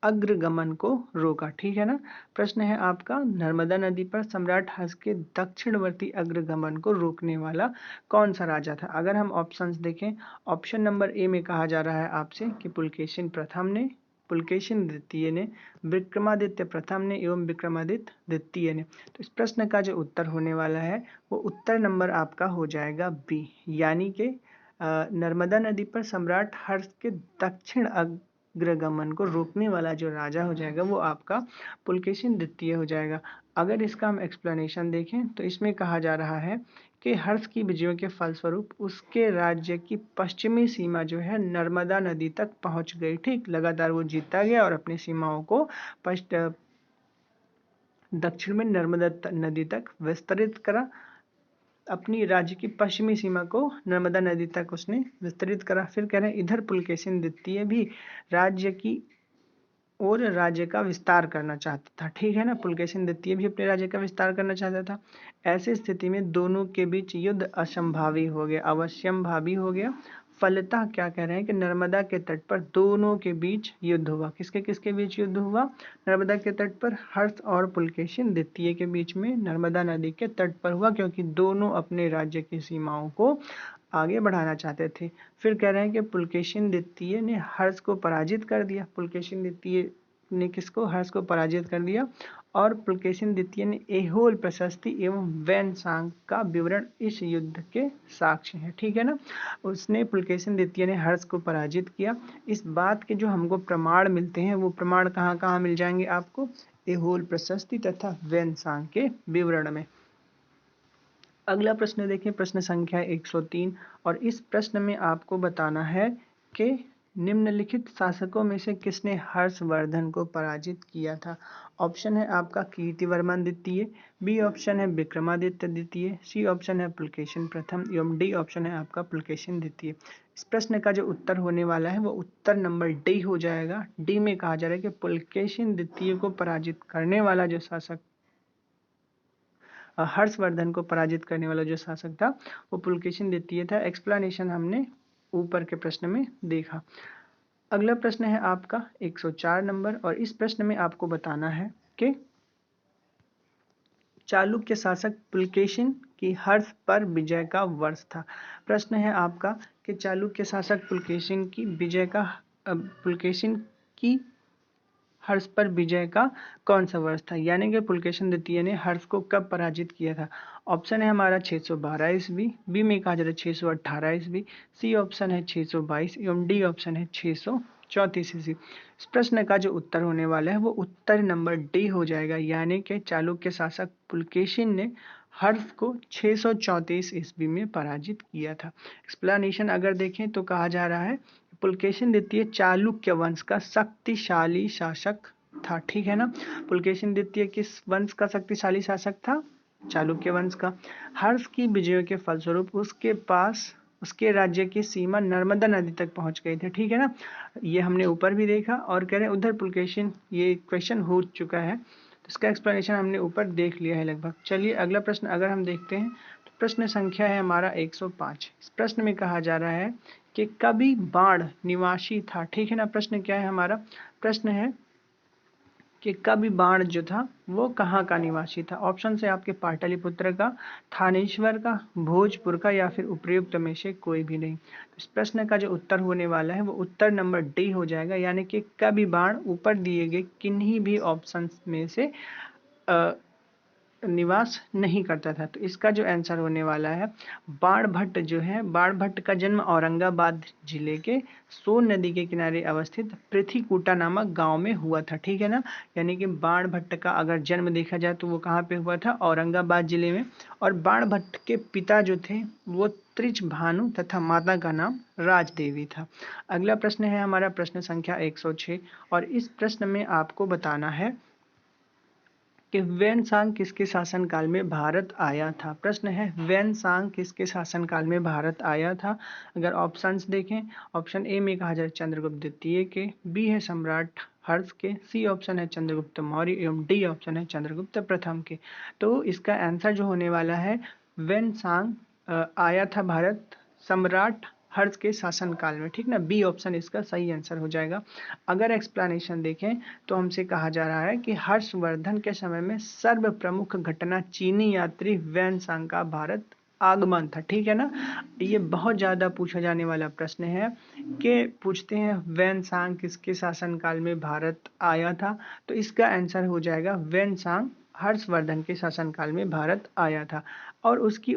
अग्रगमन को रोका। ठीक है ना। प्रश्न है आपका, नर्मदा नदी पर सम्राट हर्ष के दक्षिणवर्ती अग्रगमन को रोकने वाला कौन सा राजा था? अगर हम ऑप्शंस देखें, ऑप्शन नंबर ए में कहा जा रहा है आपसे कि पुलकेशिन प्रथम ने, पुलकेशिन द्वितीय ने, विक्रमादित्य प्रथम ने एवं विक्रमादित्य द्वितीय ने। तो इस प्रश्न का जो उत्तर होने वाला है वो उत्तर नंबर आपका हो जाएगा बी, यानी कि नर्मदा नदी पर सम्राट हर्ष के दक्षिण अग्रगमन को रोकने वाला जो राजा हो जाएगा वो आपका पुलकेशिन द्वितीय हो जाएगा। अगर इसका हम एक्सप्लेनेशन देखें तो इसमें कहा जा रहा है कि हर्ष की विजयों के फलस्वरूप उसके राज्य की पश्चिमी सीमा जो है नर्मदा नदी तक पहुंच गई। ठीक, लगातार वो जीतता गया और अपनी सीमाओं को दक्षिण में नर्मदा नदी तक विस्तरित करा। अपनी राज्य की पश्चिमी सीमा को नर्मदा नदी तक उसने विस्तरित करा। फिर कह रहे हैं इधर पुलकेशिन द्वितीय भी राज्य की और राज्य का विस्तार करना चाहता था। ठीक है ना, पुलकेशिन द्वितीय भी अपने राज्य का विस्तार करना चाहता था। ऐसी स्थिति में दोनों के बीच युद्ध असंभावी हो गया, अवश्यंभावी हो गया। फलतः क्या कह रहे हैं कि नर्मदा के तट पर दोनों के बीच युद्ध हुआ। किसके किसके बीच युद्ध हुआ? नर्मदा के तट पर हर्ष और पुलकेशिन द्वितीय के बीच में नर्मदा नदी के तट पर हुआ, क्योंकि दोनों अपने राज्य की सीमाओं को आगे बढ़ाना चाहते थे। फिर कह रहे हैं कि पुलकेशिन द्वितीय ने हर्ष को पराजित कर दिया। पुलकेशिन द्वितीय ने किसको? हर्ष को पराजित कर दिया। और पुलकेशिन द्वितीय ने ऐहोल प्रशस्ति एवं वैनसांग का विवरण इस युद्ध के साक्ष्य है। ठीक है ना, उसने पुलकेशिन द्वितीय ने हर्ष को पराजित किया। इस बात के जो हमको प्रमाण मिलते हैं वो प्रमाण कहाँ कहाँ मिल जाएंगे आपको? ऐहोल प्रशस्ति तथा वैनसांग के विवरण में। अगला प्रश्न देखें, प्रश्न संख्या 103 और इस प्रश्न में आपको बताना है कि निम्नलिखित शासकों में से किसने हर्षवर्धन को पराजित किया था? ऑप्शन है आपका कीर्तिवर्मन द्वितीय, बी ऑप्शन है विक्रमादित्य द्वितीय, सी ऑप्शन है पुलकेशिन प्रथम एवं डी ऑप्शन है आपका पुलकेशिन द्वितीय। इस प्रश्न का जो उत्तर होने वाला है वो उत्तर नंबर डी हो जाएगा। डी में कहा जा रहा है कि पुलकेशिन द्वितीय को पराजित करने वाला जो शासक, हर्षवर्धन को पराजित करने वाला जो शासक था वो पुलकेशिन द्वितीय था। एक्सप्लेनेशन हमने ऊपर के प्रश्न में देखा। अगला प्रश्न है आपका 104 नंबर, और इस प्रश्न में आपको बताना है कि चालुक्य शासक पुलकेशिन की हर्ष पर विजय का वर्ष था। प्रश्न है आपका कि चालुक्य शासक पुलकेशिन की हर्ष पर विजय का कौन सा वर्ष था, यानी कि पुलकेशिन द्वितीय ने हर्ष को कब पराजित किया था। ऑप्शन है हमारा 612 ईस्वी, बी में कहा जा रहा है 618 ईस्वी, सी ऑप्शन है 622 एवं डी ऑप्शन है 634 ईस्वी। इस प्रश्न का जो उत्तर होने वाला है वो उत्तर नंबर डी हो जाएगा, यानी कि चालुक्य शासक पुलकेशिन ने हर्ष को 634 ईस्वी में पराजित किया था। एक्सप्लेनेशन अगर देखें तो कहा जा रहा है पुलकेशिन द्वितीय चालुक्य वंश का शक्तिशाली शासक था, ठीक है ना। पुलकेशिन द्वितीय किस वंश का शक्तिशाली शासक था? चालुक्य वंश का। हर्ष की विजयों के फलस्वरूप उसके पास उसके राज्य की सीमा नर्मदा नदी तक पहुंच गई थी, ठीक है ना। ये हमने ऊपर भी देखा, और कह रहे हैं उधर पुलकेशिन, ये क्वेश्चन हो चुका है तो इसका एक्सप्लेनेशन हमने ऊपर देख लिया है लगभग। चलिए अगला प्रश्न अगर हम देखते हैं तो प्रश्न संख्या है हमारा 105। इस प्रश्न में कहा जा रहा है कि कवि बाण निवासी था, ठीक है ना। प्रश्न क्या है हमारा? प्रश्न है कि कवि बाण जो था वो कहाँ का निवासी था। ऑप्शन से आपके पाटलिपुत्र का, थानेश्वर का, भोजपुर का, या फिर उपर्युक्त में से कोई भी नहीं। तो इस प्रश्न का जो उत्तर होने वाला है वो उत्तर नंबर डी हो जाएगा, यानी कि कवि बाण ऊपर दिए गए किन्हीं भी ऑप्शन में से निवास नहीं करता था। तो इसका जो आंसर होने वाला है बाणभट्ट जो है, बाणभट्ट का जन्म औरंगाबाद जिले के सोन नदी के किनारे अवस्थित पृथ्वीकूटा नामक गांव में हुआ था, ठीक है ना। यानी कि बाणभट्ट का अगर जन्म देखा जाए तो वो कहाँ पे हुआ था? औरंगाबाद जिले में। और बाणभट्ट के पिता जो थे वो त्रिच भानु तथा माता का नाम राजदेवी था। अगला प्रश्न है हमारा प्रश्न संख्या 106, और इस प्रश्न में आपको बताना है कि वेनसांग किसके शासनकाल में भारत आया था। प्रश्न है वेनसांग किसके शासनकाल में भारत आया था। अगर ऑप्शंस देखें, ऑप्शन ए में कहा जाए चंद्रगुप्त द्वितीय के, बी है सम्राट हर्ष के, सी ऑप्शन है चंद्रगुप्त मौर्य एवं डी ऑप्शन है चंद्रगुप्त प्रथम के। तो इसका आंसर जो होने वाला है वेनसांग आया था भारत सम्राट हर्ष के शासनकाल में, ठीक ना। बी ऑप्शन इसका सही आंसर हो जाएगा। अगर एक्सप्लेनेशन देखें तो हमसे कहा जा रहा है कि हर्षवर्धन के समय में सर्व प्रमुख घटना चीनी यात्री वेनसांग का भारत आगमन था, ठीक है ना। ये बहुत ज्यादा पूछा जाने वाला प्रश्न है कि पूछते हैं वेनसांग किसके शासनकाल में भारत आया था। तो इसका आंसर हो जाएगा वेनसांग हर्षवर्धन के शासनकाल में भारत आया था। और उसकी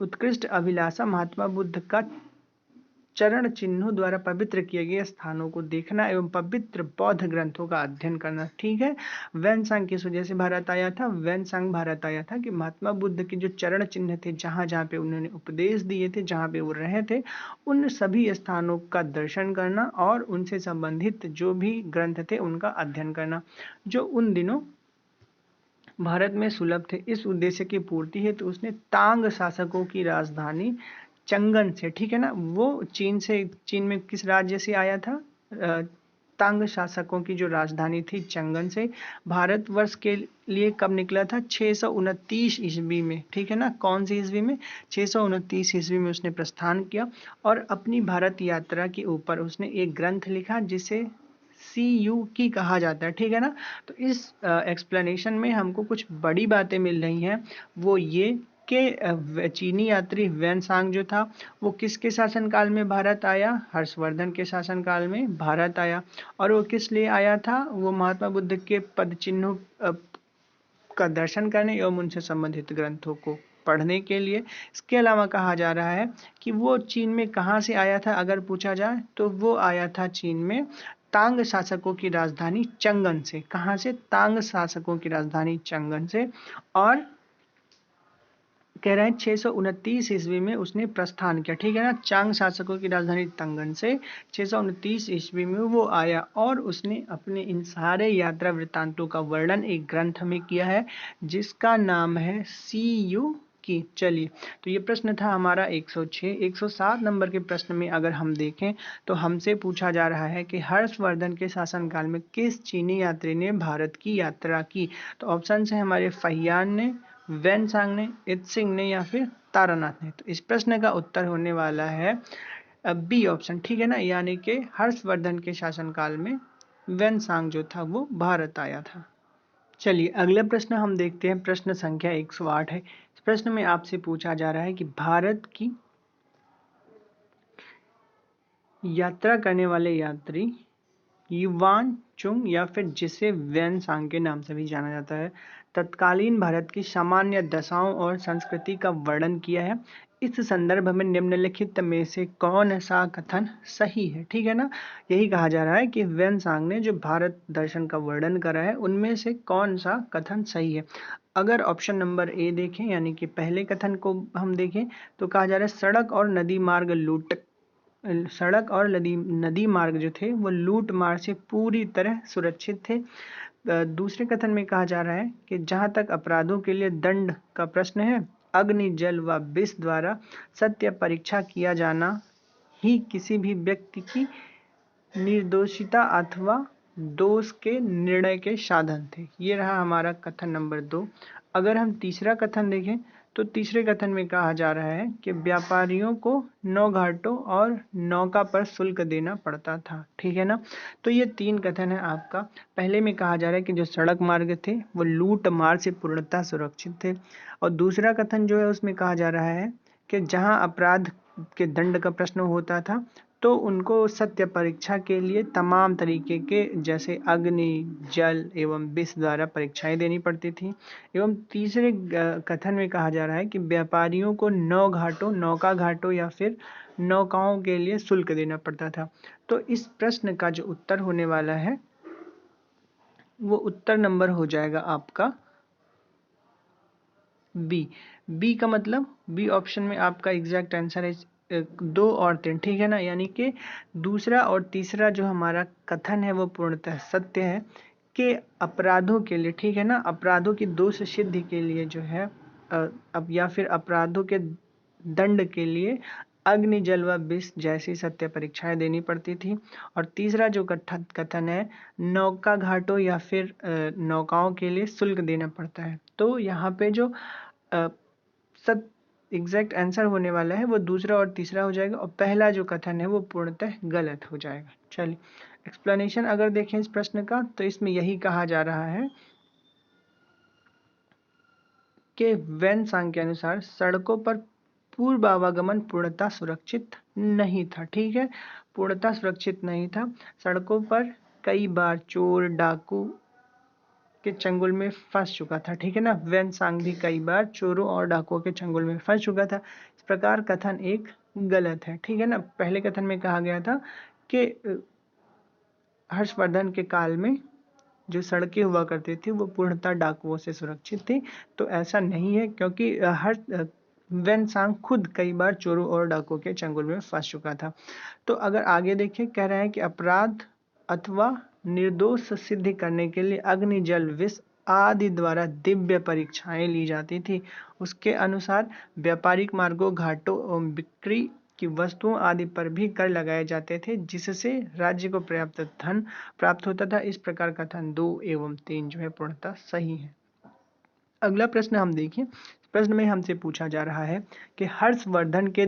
उत्कृष्ट अभिलाषा महात्मा बुद्ध का चरण चिन्हों द्वारा पवित्र किए गए स्थानों को देखना एवं पवित्र बौद्ध ग्रंथों का अध्ययन करना, ठीक है। वेनसांग किस वजह से भारत आया था? वेनसांग भारत आया था कि महात्मा बुद्ध के जो चरण चिन्ह थे, जहां जहां पे उन्होंने उपदेश दिए थे, जहां पे वो रहे थे, उन सभी स्थानों का दर्शन करना और उनसे संबंधित जो भी ग्रंथ थे उनका अध्ययन करना, जो उन दिनों भारत में सुलभ थे। इस उद्देश्य की पूर्ति है तो उसने तांग शासकों की राजधानी चंगन से, ठीक है ना, वो चीन में किस राज्य से आया था? तांग शासकों की जो राजधानी थी चंगन से भारतवर्ष के लिए कब निकला था? 629 ईस्वी में, ठीक है ना। कौन सी ईस्वी में? 629 ईस्वी में उसने प्रस्थान किया और अपनी भारत यात्रा के ऊपर उसने एक ग्रंथ लिखा जिसे CU की कहा जाता है, ठीक है ना। तो इस एक्सप्लेनेशन में हमको कुछ बड़ी बातें मिल रही हैं, वो ये कि चीनी यात्री वेनसांग जो था वो किसके शासनकाल में भारत आया? हर्षवर्धन के शासनकाल में भारत आया। और वो किस लिए आया था? वो महात्मा बुद्ध के पद चिन्हों का दर्शन करने एवं उनसे संबंधित ग्रंथों को पढ़ने के लिए। इसके अलावा कहा जा रहा है कि वो चीन में कहाँ से आया था, अगर पूछा जाए तो वो आया था चीन में तांग शासकों की राजधानी चंगन से। कहाँ से? तांग शासकों की राजधानी चंगन से। और कह रहे हैं 629 ईस्वी में उसने प्रस्थान किया, ठीक है ना। चांग शासकों की राजधानी तंगन से 629 ईस्वी में वो आया और उसने अपने इन सारे यात्रा वृत्तांतों का वर्णन एक ग्रंथ में किया है जिसका नाम है सी यू की। चलिए, तो ये प्रश्न था हमारा 106। 107 नंबर के प्रश्न में अगर हम देखें तो हमसे पूछा जा रहा है कि हर्षवर्धन के शासनकाल में किस चीनी यात्री ने भारत की यात्रा की। तो ऑप्शन है हमारे फहियान ने, वेनसांग ने, इत्सिंग ने या फिर तारानाथ ने। तो इस प्रश्न का उत्तर होने वाला है बी ऑप्शन, ठीक है ना, यानी कि हर्षवर्धन के शासनकाल में वेनसांग जो था वो भारत आया था। चलिए अगला प्रश्न हम देखते हैं, प्रश्न संख्या 108 है। इस प्रश्न में आपसे पूछा जा रहा है कि भारत की यात्रा करने वाले यात्री युवान चुंग या फिर जिसे वेनसांग के नाम से भी जाना जाता है, तत्कालीन भारत की सामान्य दशाओं और संस्कृति का वर्णन किया है। इस संदर्भ में निम्नलिखित में से कौन सा कथन सही है, ठीक है ना। यही कहा जा रहा है कि वेनसांग ने जो भारत दर्शन का वर्णन करा है उनमें से कौन सा कथन सही है। अगर ऑप्शन नंबर ए देखें यानी कि पहले कथन को हम देखें तो कहा जा रहा है सड़क और नदी मार्ग जो थे वो लूट मार से पूरी तरह सुरक्षित थे। दूसरे कथन में कहा जा रहा है कि जहां तक अपराधों के लिए दंड का प्रश्न है, अग्नि जल व विष द्वारा सत्य परीक्षा किया जाना ही किसी भी व्यक्ति की निर्दोषिता अथवा दोष के निर्णय के साधन थे। ये रहा हमारा कथन नंबर 2। अगर हम तीसरा कथन देखें तो तीसरे कथन में कहा जा रहा है कि व्यापारियों को नौ घाटों और नौका पर शुल्क देना पड़ता था, ठीक है ना। तो ये 3 कथन है आपका। पहले में कहा जा रहा है कि जो सड़क मार्ग थे वो लूट मार से पूर्णतः सुरक्षित थे, और दूसरा कथन जो है उसमें कहा जा रहा है कि जहां अपराध के दंड का प्रश्न होता था तो उनको सत्य परीक्षा के लिए तमाम तरीके के जैसे अग्नि जल एवं विष द्वारा परीक्षाएं देनी पड़ती थी। एवं तीसरे कथन में कहा जा रहा है कि व्यापारियों को नौका घाटों या फिर नौकाओं के लिए शुल्क देना पड़ता था। तो इस प्रश्न का जो उत्तर होने वाला है वो उत्तर नंबर हो जाएगा आपका बी। बी का मतलब बी ऑप्शन में आपका एग्जैक्ट आंसर है 2 और 3, ठीक है ना। यानी कि दूसरा और तीसरा जो हमारा कथन है वो पूर्णतः सत्य है कि अपराधों के लिए, ठीक है ना, अपराधों की दोष सिद्धि के लिए जो है अब या फिर अपराधों के दंड के लिए अग्नि जल व विष जैसी सत्य परीक्षाएं देनी पड़ती थी। और तीसरा जो कथन है नौका घाटों या फिर नौकाओं के लिए शुल्क देना पड़ता है। तो यहाँ पे जो सत एग्जैक्ट आंसर होने वाला है वो दूसरा और तीसरा हो जाएगा, और पहला जो कथन है वो पूर्णतः गलत हो जाएगा। चलिए एक्सप्लेनेशन अगर देखें इस प्रश्न का तो इसमें यही कहा जा रहा है कि वेनसांग के अनुसार सड़कों पर पूर्व आवागमन पूर्णतः सुरक्षित नहीं था, ठीक है, पूर्णतः सुरक्षित नहीं था। सड़कों पर कई बार चोर डाकू के चंगुल में फंस चुका था, ठीक है ना। वेनसांग भी कई बार चोरों और डाकुओं के चंगुल में फंस चुका था। इस प्रकार कथन एक गलत है, ठीक है ना। पहले कथन में कहा गया था कि हर्षवर्धन के काल में जो सड़कें हुआ करती थी वो पूर्णतः डाकुओं से सुरक्षित थी। तो ऐसा नहीं है क्योंकि वेनसांग खुद कई बार चोरों और डाकुओं के चंगुल में फंस चुका था। तो अगर आगे देखें कह रहा है कि अपराध अथवा निर्दोष सिद्ध करने के लिए अग्नि जल विष आदि द्वारा दिव्य परीक्षाएं ली जाती थी। उसके अनुसार व्यापारिक मार्गों घाटों एवं बिक्री की वस्तुओं आदि पर भी कर लगाए जाते थे जिससे राज्य को पर्याप्त धन प्राप्त होता था। इस प्रकार कथन 2 एवं 3 जो है पूर्णतः सही है। अगला प्रश्न हम देखिए, प्रश्न में हमसे पूछा जा रहा है कि हर्षवर्धन के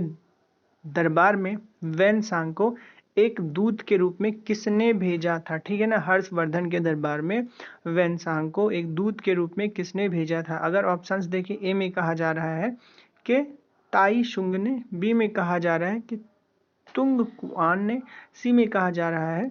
दरबार में वेनसांग को एक दूत के रूप में किसने भेजा था, ठीक है ना। हर्षवर्धन के दरबार में वेनसांग को एक दूत के रूप में किसने भेजा था। अगर ऑप्शंस देखिए, ए में कहा जा रहा है कि ताई शुंग ने, बी में कहा जा रहा है कि तुंग कुआन ने, सी में कहा जा रहा है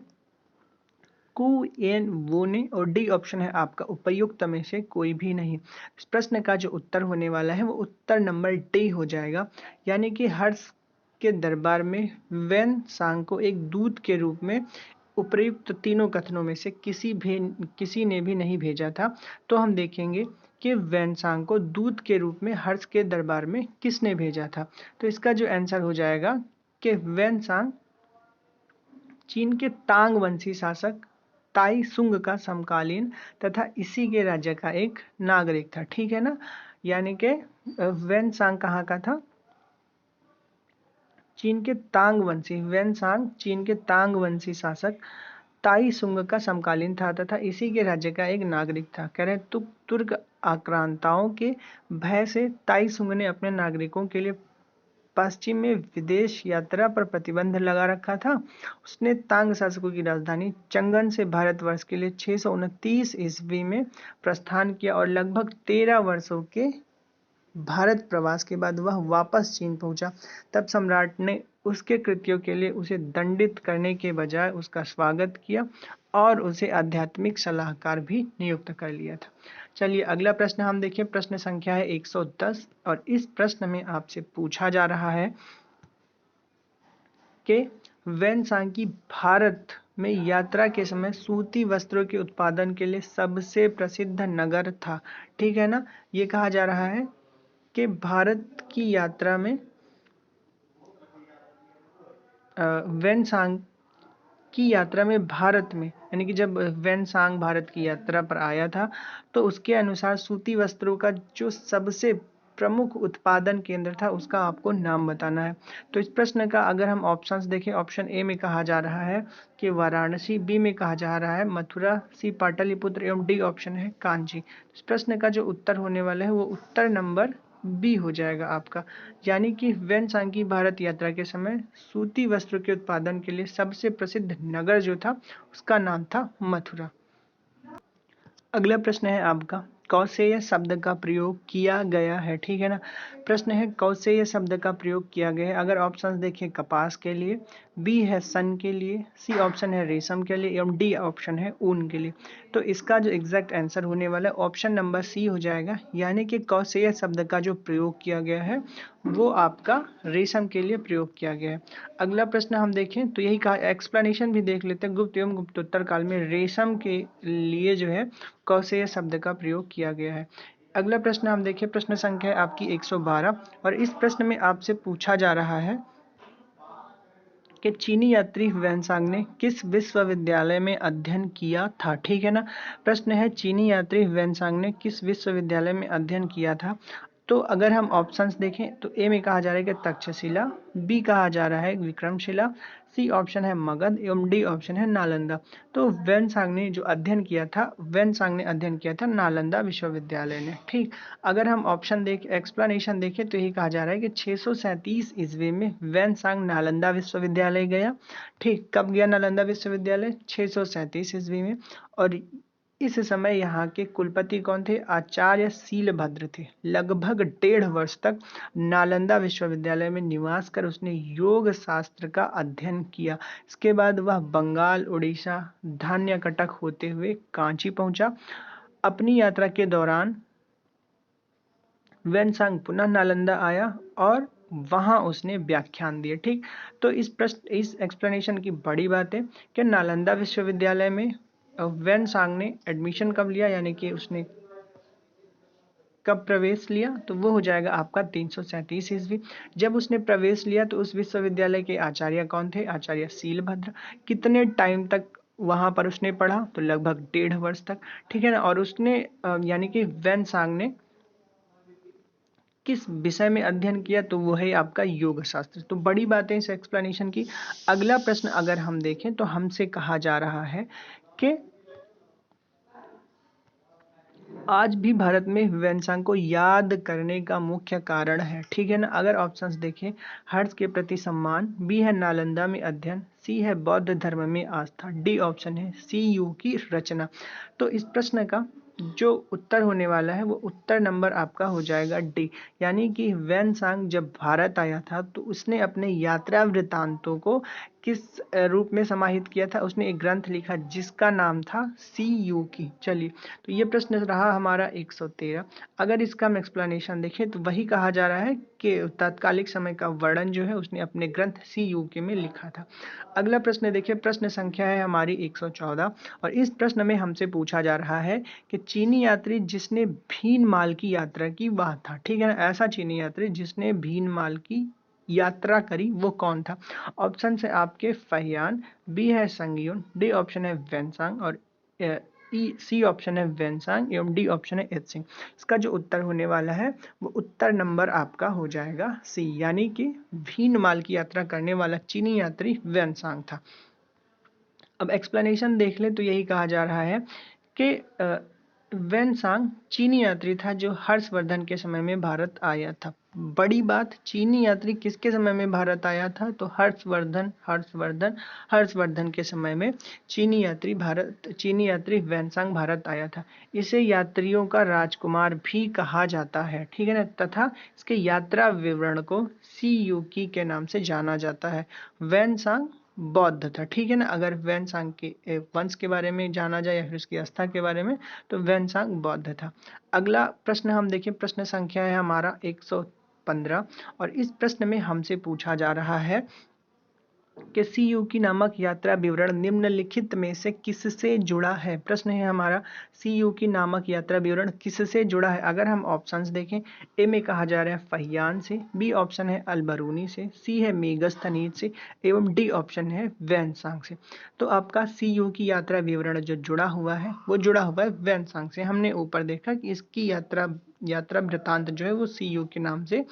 कुएन वो ने, और डी ऑप्शन है आपका उपयुक्त में से कोई भी नहीं। इस प्रश्न का जो उत्तर होने वाला है वो उत्तर नंबर डी हो जाएगा, यानी कि हर्ष के दरबार में वेनसांग को एक दूत के रूप में उपर्युक्त तीनों कथनों में से किसी ने भी नहीं भेजा था। तो हम देखेंगे कि वेनसांग को दूत के रूप में हर्ष के दरबार में किसने भेजा था? तो इसका जो आंसर हो जाएगा कि वेनसांग चीन के तांग वंशी शासक ताई सुंग का समकालीन तथा इसी के राज्य का एक नागरिक था। ठीक है ना, यानी कि वेनसांग कहाँ का था? चीन के तांग वंशी, वेनसांग चीन के तांग वंशी शासक ताई सुंग का समकालीन था तथा इसी के राज्य का एक नागरिक था। कह रहे तुर्क आक्रांताओं के भय से ताई सुंग ने अपने नागरिकों के लिए पश्चिम में विदेश यात्रा पर प्रतिबंध लगा रखा था। उसने तांग शासकों की राजधानी चंगन से भारतवर्ष के लिए 629 ईस्वी में प्रस्थान किया और लगभग 13 वर्षों के भारत प्रवास के बाद वह वापस चीन पहुंचा। तब सम्राट ने उसके कृत्यों के लिए उसे दंडित करने के बजाय उसका स्वागत किया और उसे आध्यात्मिक सलाहकार भी नियुक्त कर लिया था। चलिए अगला प्रश्न हम देखिए। प्रश्न संख्या है 110 और इस प्रश्न में आपसे पूछा जा रहा है कि वेनसांग की भारत में यात्रा के समय सूती वस्त्रों के उत्पादन के लिए सबसे प्रसिद्ध नगर था। ठीक है ना, ये कहा जा रहा है कि भारत की यात्रा में वेनसांग की यात्रा में भारत में, यानी कि जब वेनसांग भारत की यात्रा पर आया था तो उसके अनुसार सूती वस्त्रों का जो सबसे प्रमुख उत्पादन केंद्र था उसका आपको नाम बताना है। तो इस प्रश्न का अगर हम ऑप्शंस देखें, ऑप्शन ए में कहा जा रहा है कि वाराणसी, बी में कहा जा रहा है मथुरा, सी पाटलिपुत्र एवं डी ऑप्शन है कांची। इस प्रश्न का जो उत्तर होने वाला है वो उत्तर नंबर बी हो जाएगा आपका, यानी कि वेनसांग की भारत यात्रा के समय सूती वस्त्र के उत्पादन के लिए सबसे प्रसिद्ध नगर जो था उसका नाम था मथुरा। अगला प्रश्न है आपका, कौशेय शब्द का प्रयोग किया गया है। ठीक है ना, प्रश्न है कौशेय शब्द का प्रयोग किया गया है। अगर ऑप्शंस देखें, कपास के लिए, बी है सन के लिए, सी ऑप्शन है रेशम के लिए एवं डी ऑप्शन है ऊन के लिए। तो इसका जो एग्जैक्ट आंसर होने वाला है ऑप्शन नंबर सी हो जाएगा, यानी कि कौशेय शब्द का जो प्रयोग किया गया है वो आपका रेशम के लिए प्रयोग किया गया है। अगला प्रश्न हम देखें तो यही कहा, एक्सप्लेनेशन भी देख लेते हैं। गुप्त एवं गुप्तोत्तर काल में रेशम के लिए जो है कौशेय शब्द का प्रयोग किया गया है। अगला प्रश्न हम देखिए, प्रश्न संख्या है आपकी 112 और इस प्रश्न में आपसे पूछा जा रहा है कि चीनी यात्री वेनसांग ने किस विश्वविद्यालय में अध्ययन किया था। ठीक है ना, प्रश्न है चीनी यात्री वेनसांग ने किस विश्वविद्यालय में अध्ययन किया था। तो अगर हम ऑप्शंस देखें तो ए में कहा जा रहा है कि तक्षशिला, बी कहा जा रहा है विक्रमशिला, सी ऑप्शन है मगध एवं डी ऑप्शन है नालंदा। तो वेनसांग ने जो अध्ययन किया था, वेनसांग ने अध्ययन किया था नालंदा विश्वविद्यालय ने। ठीक, अगर हम ऑप्शन देख एक्सप्लेनेशन देखें तो यही कहा जा रहा है कि 637 ईस्वी में वेनसांग नालंदा विश्वविद्यालय गया। ठीक, कब गया नालंदा विश्वविद्यालय? 637 ईस्वी में। और इस समय यहाँ के कुलपति कौन थे? आचार्य शीलभद्र थे। लगभग 1.5 वर्ष तक नालंदा विश्वविद्यालय में निवास कर उसने योग शास्त्र का अध्ययन किया। इसके बाद वह बंगाल, उड़ीसा, धान्यकटक होते हुए कांची पहुंचा। अपनी यात्रा के दौरान वेनसांग पुनः नालंदा आया और वहां उसने व्याख्यान दिए। ठीक, तो इस एक्सप्लेनेशन की बड़ी बात है कि नालंदा विश्वविद्यालय में वेनसांग ने एडमिशन कब लिया, यानी कि उसने कब प्रवेश लिया, तो वो हो जाएगा आपका 337 ईस्वी। जब उसने प्रवेश लिया तो उस विश्वविद्यालय के आचार्य कौन थे? आचार्य शीलभद्र। कितने टाइम तक वहां पर उसने पढ़ा? तो लगभग 1.5 वर्ष तक। ठीक है ना, और उसने यानी कि वेनसांग ने किस विषय में अध्ययन किया? तो वो है आपका योग शास्त्र। तो बड़ी बातें इस एक्सप्लेनेशन की। अगला प्रश्न अगर हम देखें तो हमसे कहा जा रहा है कि आज भी भारत में वेनसांग को याद करने का मुख्य कारण है। ठीक है ना, अगर ऑप्शंस देखें, हर्ष के प्रति सम्मान, बी है नालंदा में अध्ययन, सी है बौद्ध धर्म में आस्था, डी ऑप्शन है सी यू की रचना। तो इस प्रश्न का जो उत्तर होने वाला है वो उत्तर नंबर आपका हो जाएगा डी, यानी कि वेनसांग जब भारत आया था तो उसने अपने यात्रा वृत्तांतों को किस रूप में समाहित किया था? उसने एक ग्रंथ लिखा जिसका नाम था सी यू की। चलिए, तो ये प्रश्न रहा हमारा 113। अगर इसका हम एक्सप्लेनेशन देखें तो वही कहा जा रहा है के तात्कालिक समय का वर्णन जो है उसने अपने ग्रंथ सी यू के में लिखा था। अगला प्रश्न देखिए, प्रश्न संख्या है हमारी 114 और इस प्रश्न में हमसे पूछा जा रहा है कि चीनी यात्री जिसने भीनमाल की यात्रा की वह था। ठीक है ना, ऐसा चीनी यात्री जिसने भीनमाल की यात्रा करी वो कौन था। ऑप्शन है आपके फहियान, बी है संगयून, डी ऑप्शन है वेनसांग और सी ऑप्शन है वेनसांग एवं डी ऑप्शन है इत्सिंग। इसका जो उत्तर होने वाला है वो उत्तर नंबर आपका हो जाएगा सी, यानी कि भीनमाल की यात्रा करने वाला चीनी यात्री वेनसांग था। अब एक्सप्लेनेशन देख ले तो यही कहा जा रहा है कि वेनसांग चीनी यात्री था जो हर्षवर्धन के समय में भारत आया था। बड़ी बात, चीनी यात्री किसके समय में भारत आया था, तो हर्षवर्धन के समय में चीनी यात्री वेनसांग भारत आया था। इसे यात्रियों का राजकुमार भी कहा जाता है। ठीक है ना, तथा इसके यात्रा विवरण को सी यूकी के नाम से जाना जाता है। वेनसांग बौद्ध था। ठीक है ना, अगर वेनसांग के वंश के बारे में जाना जाए या फिर उसकी आस्था के बारे में तो वेनसांग बौद्ध था। अगला प्रश्न हम देखिए, प्रश्न संख्या है हमारा 115 और इस प्रश्न में हमसे पूछा जा रहा है कि सी यू की नामक यात्रा विवरण निम्नलिखित में से किससे जुड़ा है। प्रश्न है हमारा, सी यू की नामक यात्रा विवरण किससे जुड़ा है। अगर हम ऑप्शंस देखें, ए में कहा जा रहा है फहियान से, बी ऑप्शन है अलबरूनी से, सी है मेगस्थनीज से एवं डी ऑप्शन है वेनसांग से। तो आपका सी यू की यात्रा विवरण जो जुड़ा हुआ है वो जुड़ा हुआ है वेनसांग से। हमने ऊपर देखा कि इसकी यात्रा वृतांत जो है वो सी यू के नाम से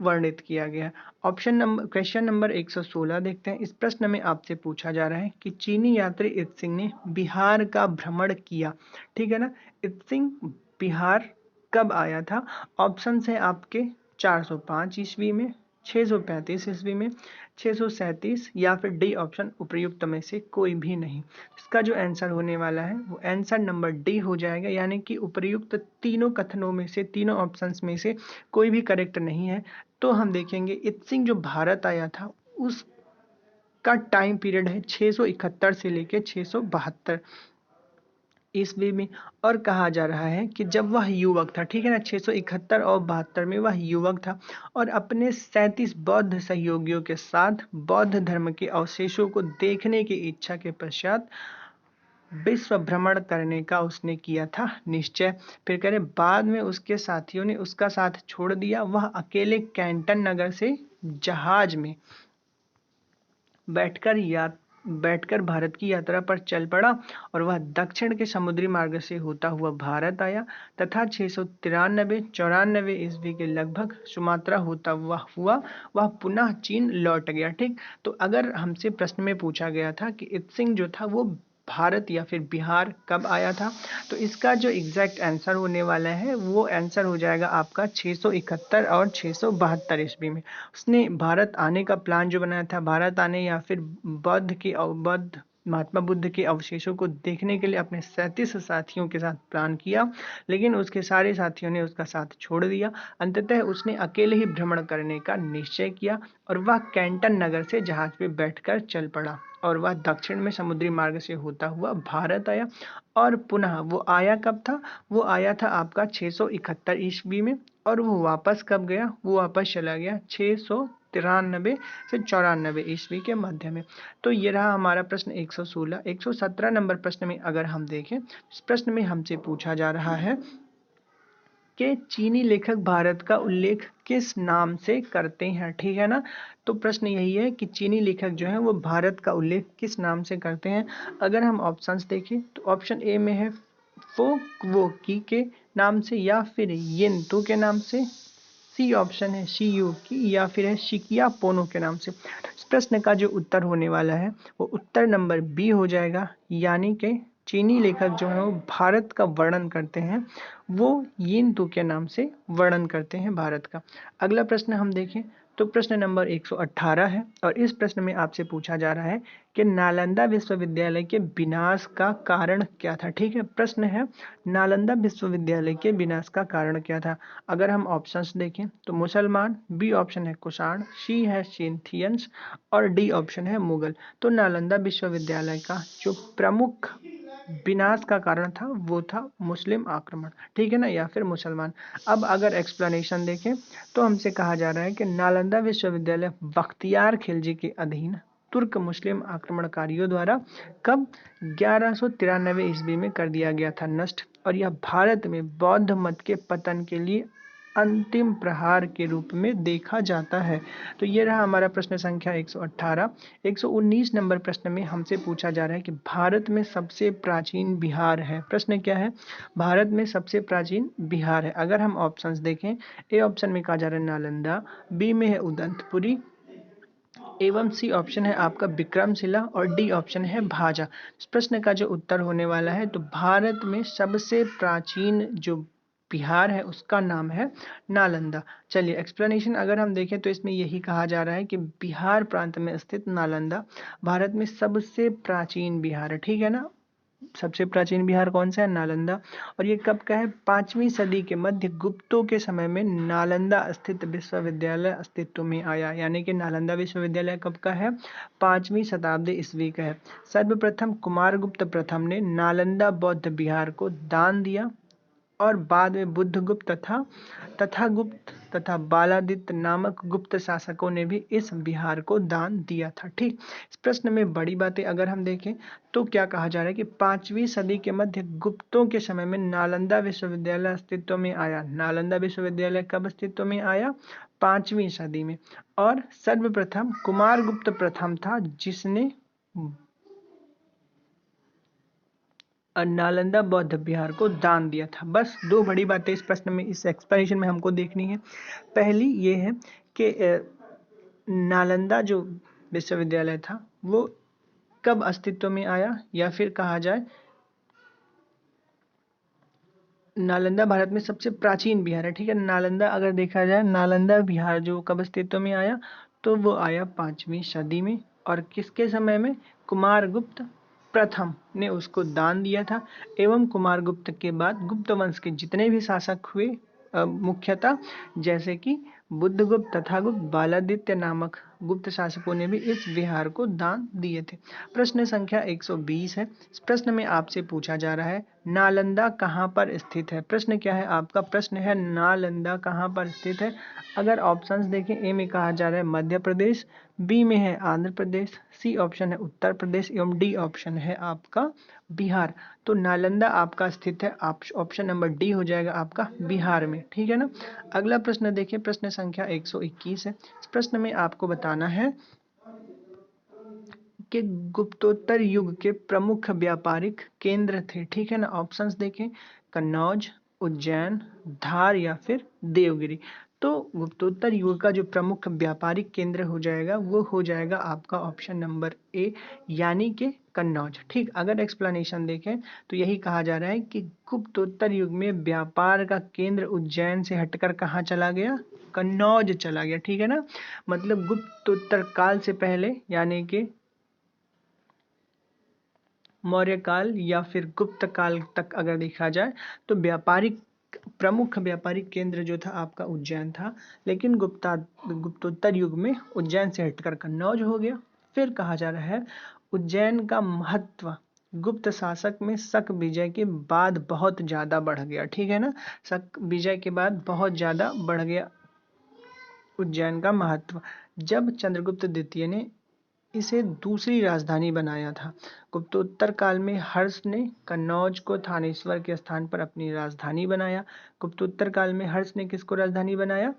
वर्णित किया गया। क्वेश्चन नंबर 116 देखते हैं। इस प्रश्न में आपसे पूछा जा रहा है कि चीनी यात्री इत्सिंग ने बिहार का भ्रमण किया। ठीक है ना, इत्सिंग बिहार कब आया था। ऑप्शन है आपके 405 ईस्वी में, 635 ईस्वी में, 637 या फिर डी ऑप्शन उपयुक्त में से कोई भी नहीं। इसका जो आंसर होने वाला है वो आंसर नंबर डी हो जाएगा, यानी कि उपयुक्त तीनों कथनों में से, तीनों ऑप्शंस में से कोई भी करेक्ट नहीं है। तो हम देखेंगे इत्सिंग जो भारत आया था उसका टाइम पीरियड है 671 से लेके 672 ईस्वी में, और कहा जा रहा है कि जब वह युवक था। ठीक है ना, 671 और 72 में वह युवक था और अपने 37 बौद्ध सहयोगियों के साथ बौद्ध धर्म के अवशेषों को देखने की इच्छा के पश्चात विश्व भ्रमण करने का उसने किया था निश्चय। फिर कह रहे बाद में उसके साथियों ने उसका साथ छोड़ दिया, वह अकेले कैंटन नगर से जहाज में बैठकर भारत की यात्रा पर चल पड़ा और वह दक्षिण के समुद्री मार्ग से होता हुआ भारत आया तथा 693-94 ईस्वी के लगभग सुमात्रा होता हुआ वह पुनः चीन लौट गया। ठीक, तो अगर हमसे प्रश्न में पूछा गया था कि इत्सिंग जो था वो भारत या फिर बिहार कब आया था, तो इसका जो एग्जैक्ट आंसर होने वाला है वो आंसर हो जाएगा आपका 671 और 672 ईस्वी में। उसने भारत आने का प्लान जो बनाया था, भारत आने या फिर महात्मा बुद्ध के अवशेषों को देखने के लिए अपने 37 साथियों के साथ प्लान किया, लेकिन उसके सारे साथियों ने उसका साथ छोड़ दिया। अंततः उसने अकेले ही भ्रमण करने का निश्चय किया और वह कैंटन नगर से जहाज पे बैठकर चल पड़ा और वह दक्षिण में समुद्री मार्ग से होता हुआ भारत आया। और पुनः वो आया कब था, वो आया था आपका 671 ईस्वी में और वो वापस कब गया, वो वापस चला गया 693 से 94 ईस्वी के मध्य में। तो ये रहा हमारा प्रश्न 116। 117 नंबर प्रश्न में अगर हम देखें, इस प्रश्न में हमसे पूछा जा रहा है कि चीनी लेखक भारत का उल्लेख किस नाम से करते हैं। ठीक है ना, तो प्रश्न यही है कि चीनी लेखक जो है वो भारत का उल्लेख किस नाम से करते हैं। अगर हम ऑप्शंस देखें तो ऑप्शन ए में है फो वो की के नाम से या फिर यिन तू के नाम से, सी ऑप्शन है शी यू की या फिर है शिकिया पोनो के नाम से। इस प्रश्न का जो उत्तर होने वाला है वो उत्तर नंबर बी हो जाएगा, यानी कि चीनी लेखक जो है वो भारत का वर्णन करते हैं वो यिन तू के नाम से वर्णन करते हैं भारत का। अगला प्रश्न हम देखें तो प्रश्न नंबर 118 है और इस प्रश्न में आपसे पूछा जा रहा है कि नालंदा विश्वविद्यालय के विनाश का कारण क्या था। ठीक है, प्रश्न है नालंदा विश्वविद्यालय के विनाश का कारण क्या था। अगर हम ऑप्शंस देखें तो मुसलमान, बी ऑप्शन है कुषाण, सी है सिंथियंस और डी ऑप्शन है मुगल। तो नालंदा विश्वविद्यालय का जो प्रमुख विनाश का कारण था वो था मुस्लिम आक्रमण, ठीक है ना, या फिर मुसलमान। अब अगर एक्सप्लेनेशन देखें तो हमसे कहा जा रहा है कि नालंदा विश्वविद्यालय बख्तियार खिलजी के अधीन तुर्क मुस्लिम आक्रमणकारियों द्वारा कब 1193 ईस्वी में कर दिया गया था नष्ट, और यह भारत में बौद्ध मत के पतन के लिए अंतिम प्रहार के रूप में देखा जाता है। तो ये रहा हमारा प्रश्न संख्या 118। 119 नंबर प्रश्न में हमसे पूछा जा रहा है कि भारत में सबसे प्राचीन बिहार है। प्रश्न क्या है? भारत में सबसे प्राचीन बिहार है। अगर हम ऑप्शंस देखें, ए ऑप्शन में कहा जा रहा है नालंदा, बी में है उदंतपुरी, एवं सी ऑप्शन है आपका विक्रमशिला, और डी ऑप्शन है भाजा। इस प्रश्न का जो उत्तर होने वाला है, तो भारत में सबसे प्राचीन जो बिहार है उसका नाम है नालंदा। चलिए एक्सप्लेनेशन अगर हम देखें तो इसमें यही कहा जा रहा है कि बिहार प्रांत में स्थित नालंदा भारत में सबसे प्राचीन बिहार है, ठीक है ना। सबसे प्राचीन बिहार कौन सा है? नालंदा। और ये कब का है? 5वीं सदी के मध्य गुप्तों के समय में नालंदा स्थित विश्वविद्यालय अस्तित्व में आया। यानी कि नालंदा विश्वविद्यालय कब का है? 5वीं शताब्दी ईस्वी का है। सर्वप्रथम कुमारगुप्त प्रथम ने नालंदा बौद्ध बिहार को दान दिया, और बाद में बुद्धगुप्त तथा गुप्त तथा बालादित्य नामक गुप्त शासकों ने भी इस बिहार को दान दिया था। ठीक, इस प्रश्न में बड़ी बातें अगर हम देखें तो क्या कहा जा रहा है कि 5वीं सदी के मध्य गुप्तों के समय में नालंदा विश्वविद्यालय अस्तित्व में आया। नालंदा विश्वविद्यालय कब अस्तित्व में आया? 5वीं सदी में। और सर्वप्रथम कुमारगुप्त प्रथम था जिसने नालंदा बौद्ध विहार को दान दिया था। बस दो बड़ी बातें इस प्रश्न में, इस एक्सप्लेनेशन में हमको देखनी है। पहली ये है कि नालंदा जो विश्वविद्यालय था वो कब अस्तित्व में आया, या फिर कहा जाए नालंदा भारत में सबसे प्राचीन बिहार है, ठीक है। नालंदा अगर देखा जाए, नालंदा बिहार जो कब अस्तित्व में आया, तो वो आया 5वीं सदी में। और किसके समय में? कुमारगुप्त प्रथम ने उसको दान दिया था। एवं कुमारगुप्त के बाद गुप्त वंश के जितने भी शासक हुए मुख्यतः, जैसे कि बुद्धगुप्त तथा गुप्त बालादित्य नामक गुप्त शासकों ने भी इस विहार को दान दिए थे। प्रश्न संख्या 120 है। इस प्रश्न में आपसे पूछा जा रहा है नालंदा कहाँ पर स्थित है। प्रश्न क्या है आपका? प्रश्न है नालंदा कहाँ पर स्थित है। अगर ऑप्शंस देखें, ए में कहा जा रहा है मध्य प्रदेश, बी में है आंध्र प्रदेश, सी ऑप्शन है उत्तर प्रदेश, एवं डी ऑप्शन है आपका बिहार। तो नालंदा आपका स्थित है, ऑप्शन नंबर डी हो जाएगा आपका बिहार में, ठीक है ना। अगला प्रश्न देखिए, प्रश्न संख्या 121 है। इस प्रश्न में आपको बताना है कि गुप्तोत्तर युग के प्रमुख व्यापारिक केंद्र थे, ठीक है ना। ऑप्शंस देखें, कन्नौज, उज्जैन, धार या फिर देवगिरी। तो गुप्तोत्तर युग का जो प्रमुख व्यापारिक केंद्र हो जाएगा वो हो जाएगा आपका ऑप्शन नंबर ए, यानी कि कन्नौज। ठीक, अगर एक्सप्लेनेशन देखें तो यही कहा जा रहा है कि गुप्तोत्तर युग में व्यापार का केंद्र उज्जैन से हटकर कहाँ चला गया? कन्नौज चला गया, ठीक है ना। मतलब गुप्तोत्तर काल से पहले, यानी कि मौर्य काल या फिर गुप्त काल तक अगर देखा जाए तो व्यापारिक प्रमुख व्यापारिक केंद्र जो था आपका उज्जैन था, लेकिन गुप्तोत्तर युग में उज्जैन से हटकर कन्नौज हो गया। फिर कहा जा रहा है उज्जैन का महत्व गुप्त शासक में शक विजय के बाद बहुत ज्यादा बढ़ गया, ठीक है ना। शक विजय के बाद बहुत ज्यादा बढ़ गया उज्जैन का महत्व, जब चंद्रगुप्त द्वितीय ने इसे दूसरी राजधानी बनाया था। गुप्तोत्तर काल में हर्ष ने कन्नौज को थानेश्वर के स्थान पर अपनी राजधानी बनाया। गुप्तोत्तर काल में हर्ष ने किसको राजधानी बनाया?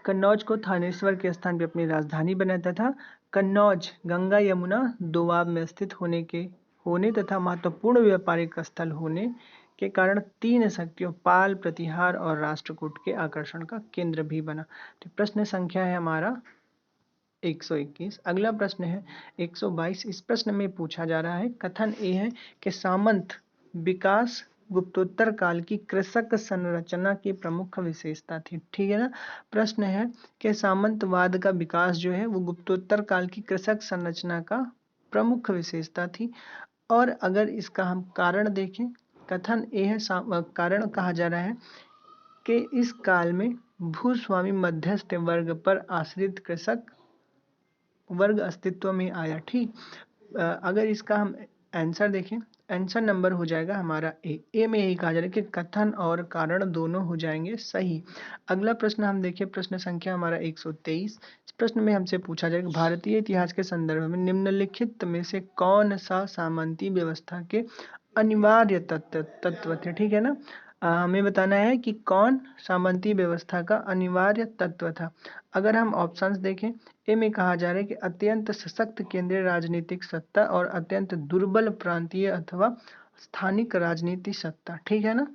कन्नौज को थानेश्वर के स्थान पर अपनी राजधानी बनाया था। कन्नौज गंगा यमुना दोआब में स्थित होने तथा महत्वपूर्ण व्यापारिक स्थल होने के कारण तीन शक्तियों पाल, प्रतिहार और राष्ट्रकूट के आकर्षण का केंद्र भी बना। तो प्रश्न संख्या है हमारा 121। अगला प्रश्न है 122। इस प्रश्न में पूछा जा रहा है, कथन ए है कि सामंत विकास गुप्तोत्तर काल की कृषक संरचना की प्रमुख विशेषता थी, ठीक है ना। प्रश्न है कि सामंतवाद का विकास जो है वो गुप्तोत्तर काल की कृषक संरचना का प्रमुख विशेषता थी। और अगर इसका हम कारण देखें, कथन ए है कारण कहा जा रहा है कि इस काल में भूस्वामी मध्यस्थ वर्ग पर आश्रित कृषक वर्ग अस्तित्व में आया। ठीक, अगर इसका हम आंसर देखें, आंसर नंबर हो जाएगा हमारा ए में यही कहा जा रहा है कि कथन और कारण दोनों हो जाएंगे सही। अगला प्रश्न हम देखें, प्रश्न संख्या हमारा 123। इस प्रश्न में हमसे पूछा जाएगा भारतीय इतिहास के संदर्भ में निम्नलिखित में से कौन सा सामंती व्यवस्था के अनिवार्य तत्व थे, ठीक है ना। हमें बताना है कि कौन सामंती व्यवस्था का अनिवार्य तत्व था। अगर हम ऑप्शंस देखें, ए में कहा जा रहा है कि अत्यंत सशक्त केंद्रीय राजनीतिक सत्ता और अत्यंत दुर्बल प्रांतीय अथवा स्थानिक राजनीतिक सत्ता, ठीक है ना।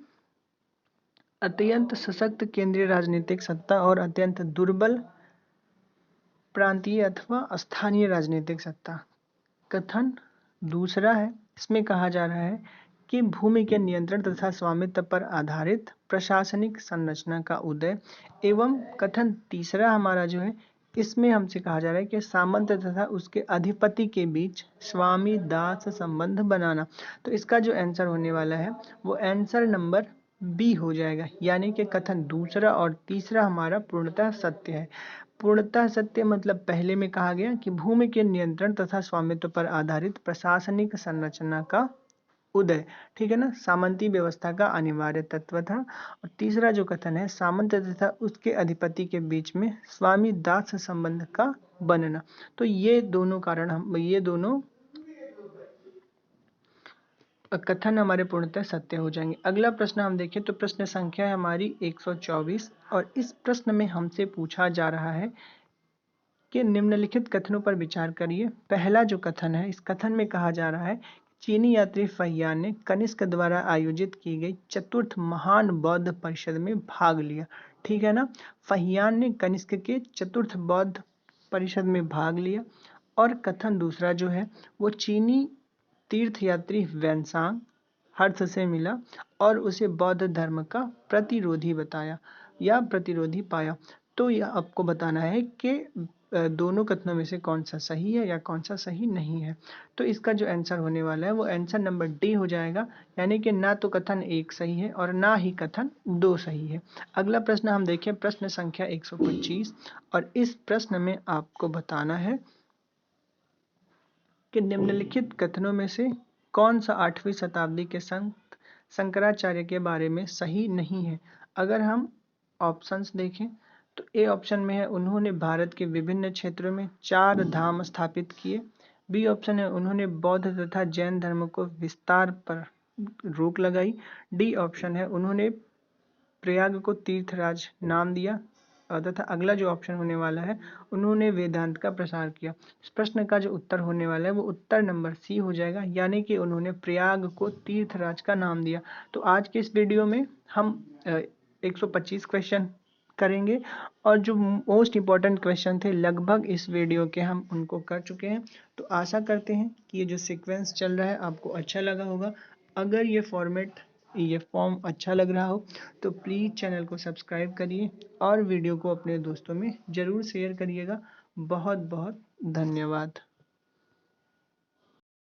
अत्यंत सशक्त केंद्रीय राजनीतिक सत्ता और अत्यंत दुर्बल प्रांतीय अथवा स्थानीय राजनीतिक सत्ता। कथन दूसरा है, इसमें कहा जा रहा है कि भूमि के नियंत्रण तथा स्वामित्व पर आधारित प्रशासनिक संरचना का उदय। एवं कथन तीसरा हमारा जो है, इसमें हमसे कहा जा रहा है कि सामंत तथा उसके अधिपति के बीच स्वामी दास संबंध बनाना। तो इसका जो आंसर होने वाला है वो आंसर नंबर बी हो जाएगा, यानी कि कथन दूसरा और तीसरा हमारा पूर्णतः सत्य है। पूर्णतः सत्य मतलब पहले में कहा गया कि भूमि के नियंत्रण तथा स्वामित्व पर आधारित प्रशासनिक संरचना का उदय, ठीक है ना, सामंती व्यवस्था का अनिवार्य तत्व था। और तीसरा जो कथन है, सामंत तथा उसके अधिपति के बीच में स्वामी दास संबंध का बनना। तो ये दोनों कारण ये दोनों कथन हमारे पूर्णतः सत्य हो जाएंगे। अगला प्रश्न हम देखें तो प्रश्न संख्या है हमारी 124 और इस प्रश्न में हमसे पूछा जा रहा है कि निम्नलिखित कथनों पर विचार करिए। पहला जो कथन है, इस कथन में कहा जा रहा है चीनी यात्री फहियान ने कनिष्क द्वारा आयोजित की गई चतुर्थ महान बौद्ध परिषद में भाग लिया, ठीक है ना। फहियान ने कनिष्क के चतुर्थ बौद्ध परिषद में भाग लिया। और कथन दूसरा जो है वो चीनी तीर्थयात्री वैनसांग हर्ष से मिला और उसे बौद्ध धर्म का प्रतिरोधी बताया या प्रतिरोधी पाया। तो यह आपको बताना है कि दोनों कथनों में से कौन सा सही है या कौन सा सही नहीं है। तो इसका जो आंसर होने वाला है वो आंसर नंबर डी हो जाएगा, यानी कि ना तो कथन एक सही है और ना ही कथन दो सही है। अगला प्रश्न हम देखें, प्रश्न संख्या 125 और इस प्रश्न में आपको बताना है कि निम्नलिखित कथनों में से कौन सा 8वीं शताब्दी के संत शंकराचार्य के बारे में सही नहीं है। अगर हम ऑप्शंस देखें तो ए ऑप्शन में है उन्होंने भारत के विभिन्न क्षेत्रों में 4 धाम स्थापित किए। बी ऑप्शन है उन्होंने बौद्ध तथा जैन धर्म को विस्तार पर रोक लगाई। डी ऑप्शन है उन्होंने प्रयाग को तीर्थराज नाम दिया। तथा अगला जो ऑप्शन होने वाला है उन्होंने वेदांत का प्रसार किया। इस प्रश्न का जो उत्तर होने वाला है वो उत्तर नंबर सी हो जाएगा, यानी कि उन्होंने प्रयाग को तीर्थराज का नाम दिया। तो आज के इस वीडियो में हम 125 क्वेश्चन करेंगे और जो मोस्ट इम्पॉर्टेंट क्वेश्चन थे लगभग इस वीडियो के हम उनको कर चुके हैं। तो आशा करते हैं कि ये जो सीक्वेंस चल रहा है आपको अच्छा लगा होगा। अगर ये फॉर्म अच्छा लग रहा हो तो प्लीज़ चैनल को सब्सक्राइब करिए और वीडियो को अपने दोस्तों में ज़रूर शेयर करिएगा। बहुत बहुत धन्यवाद।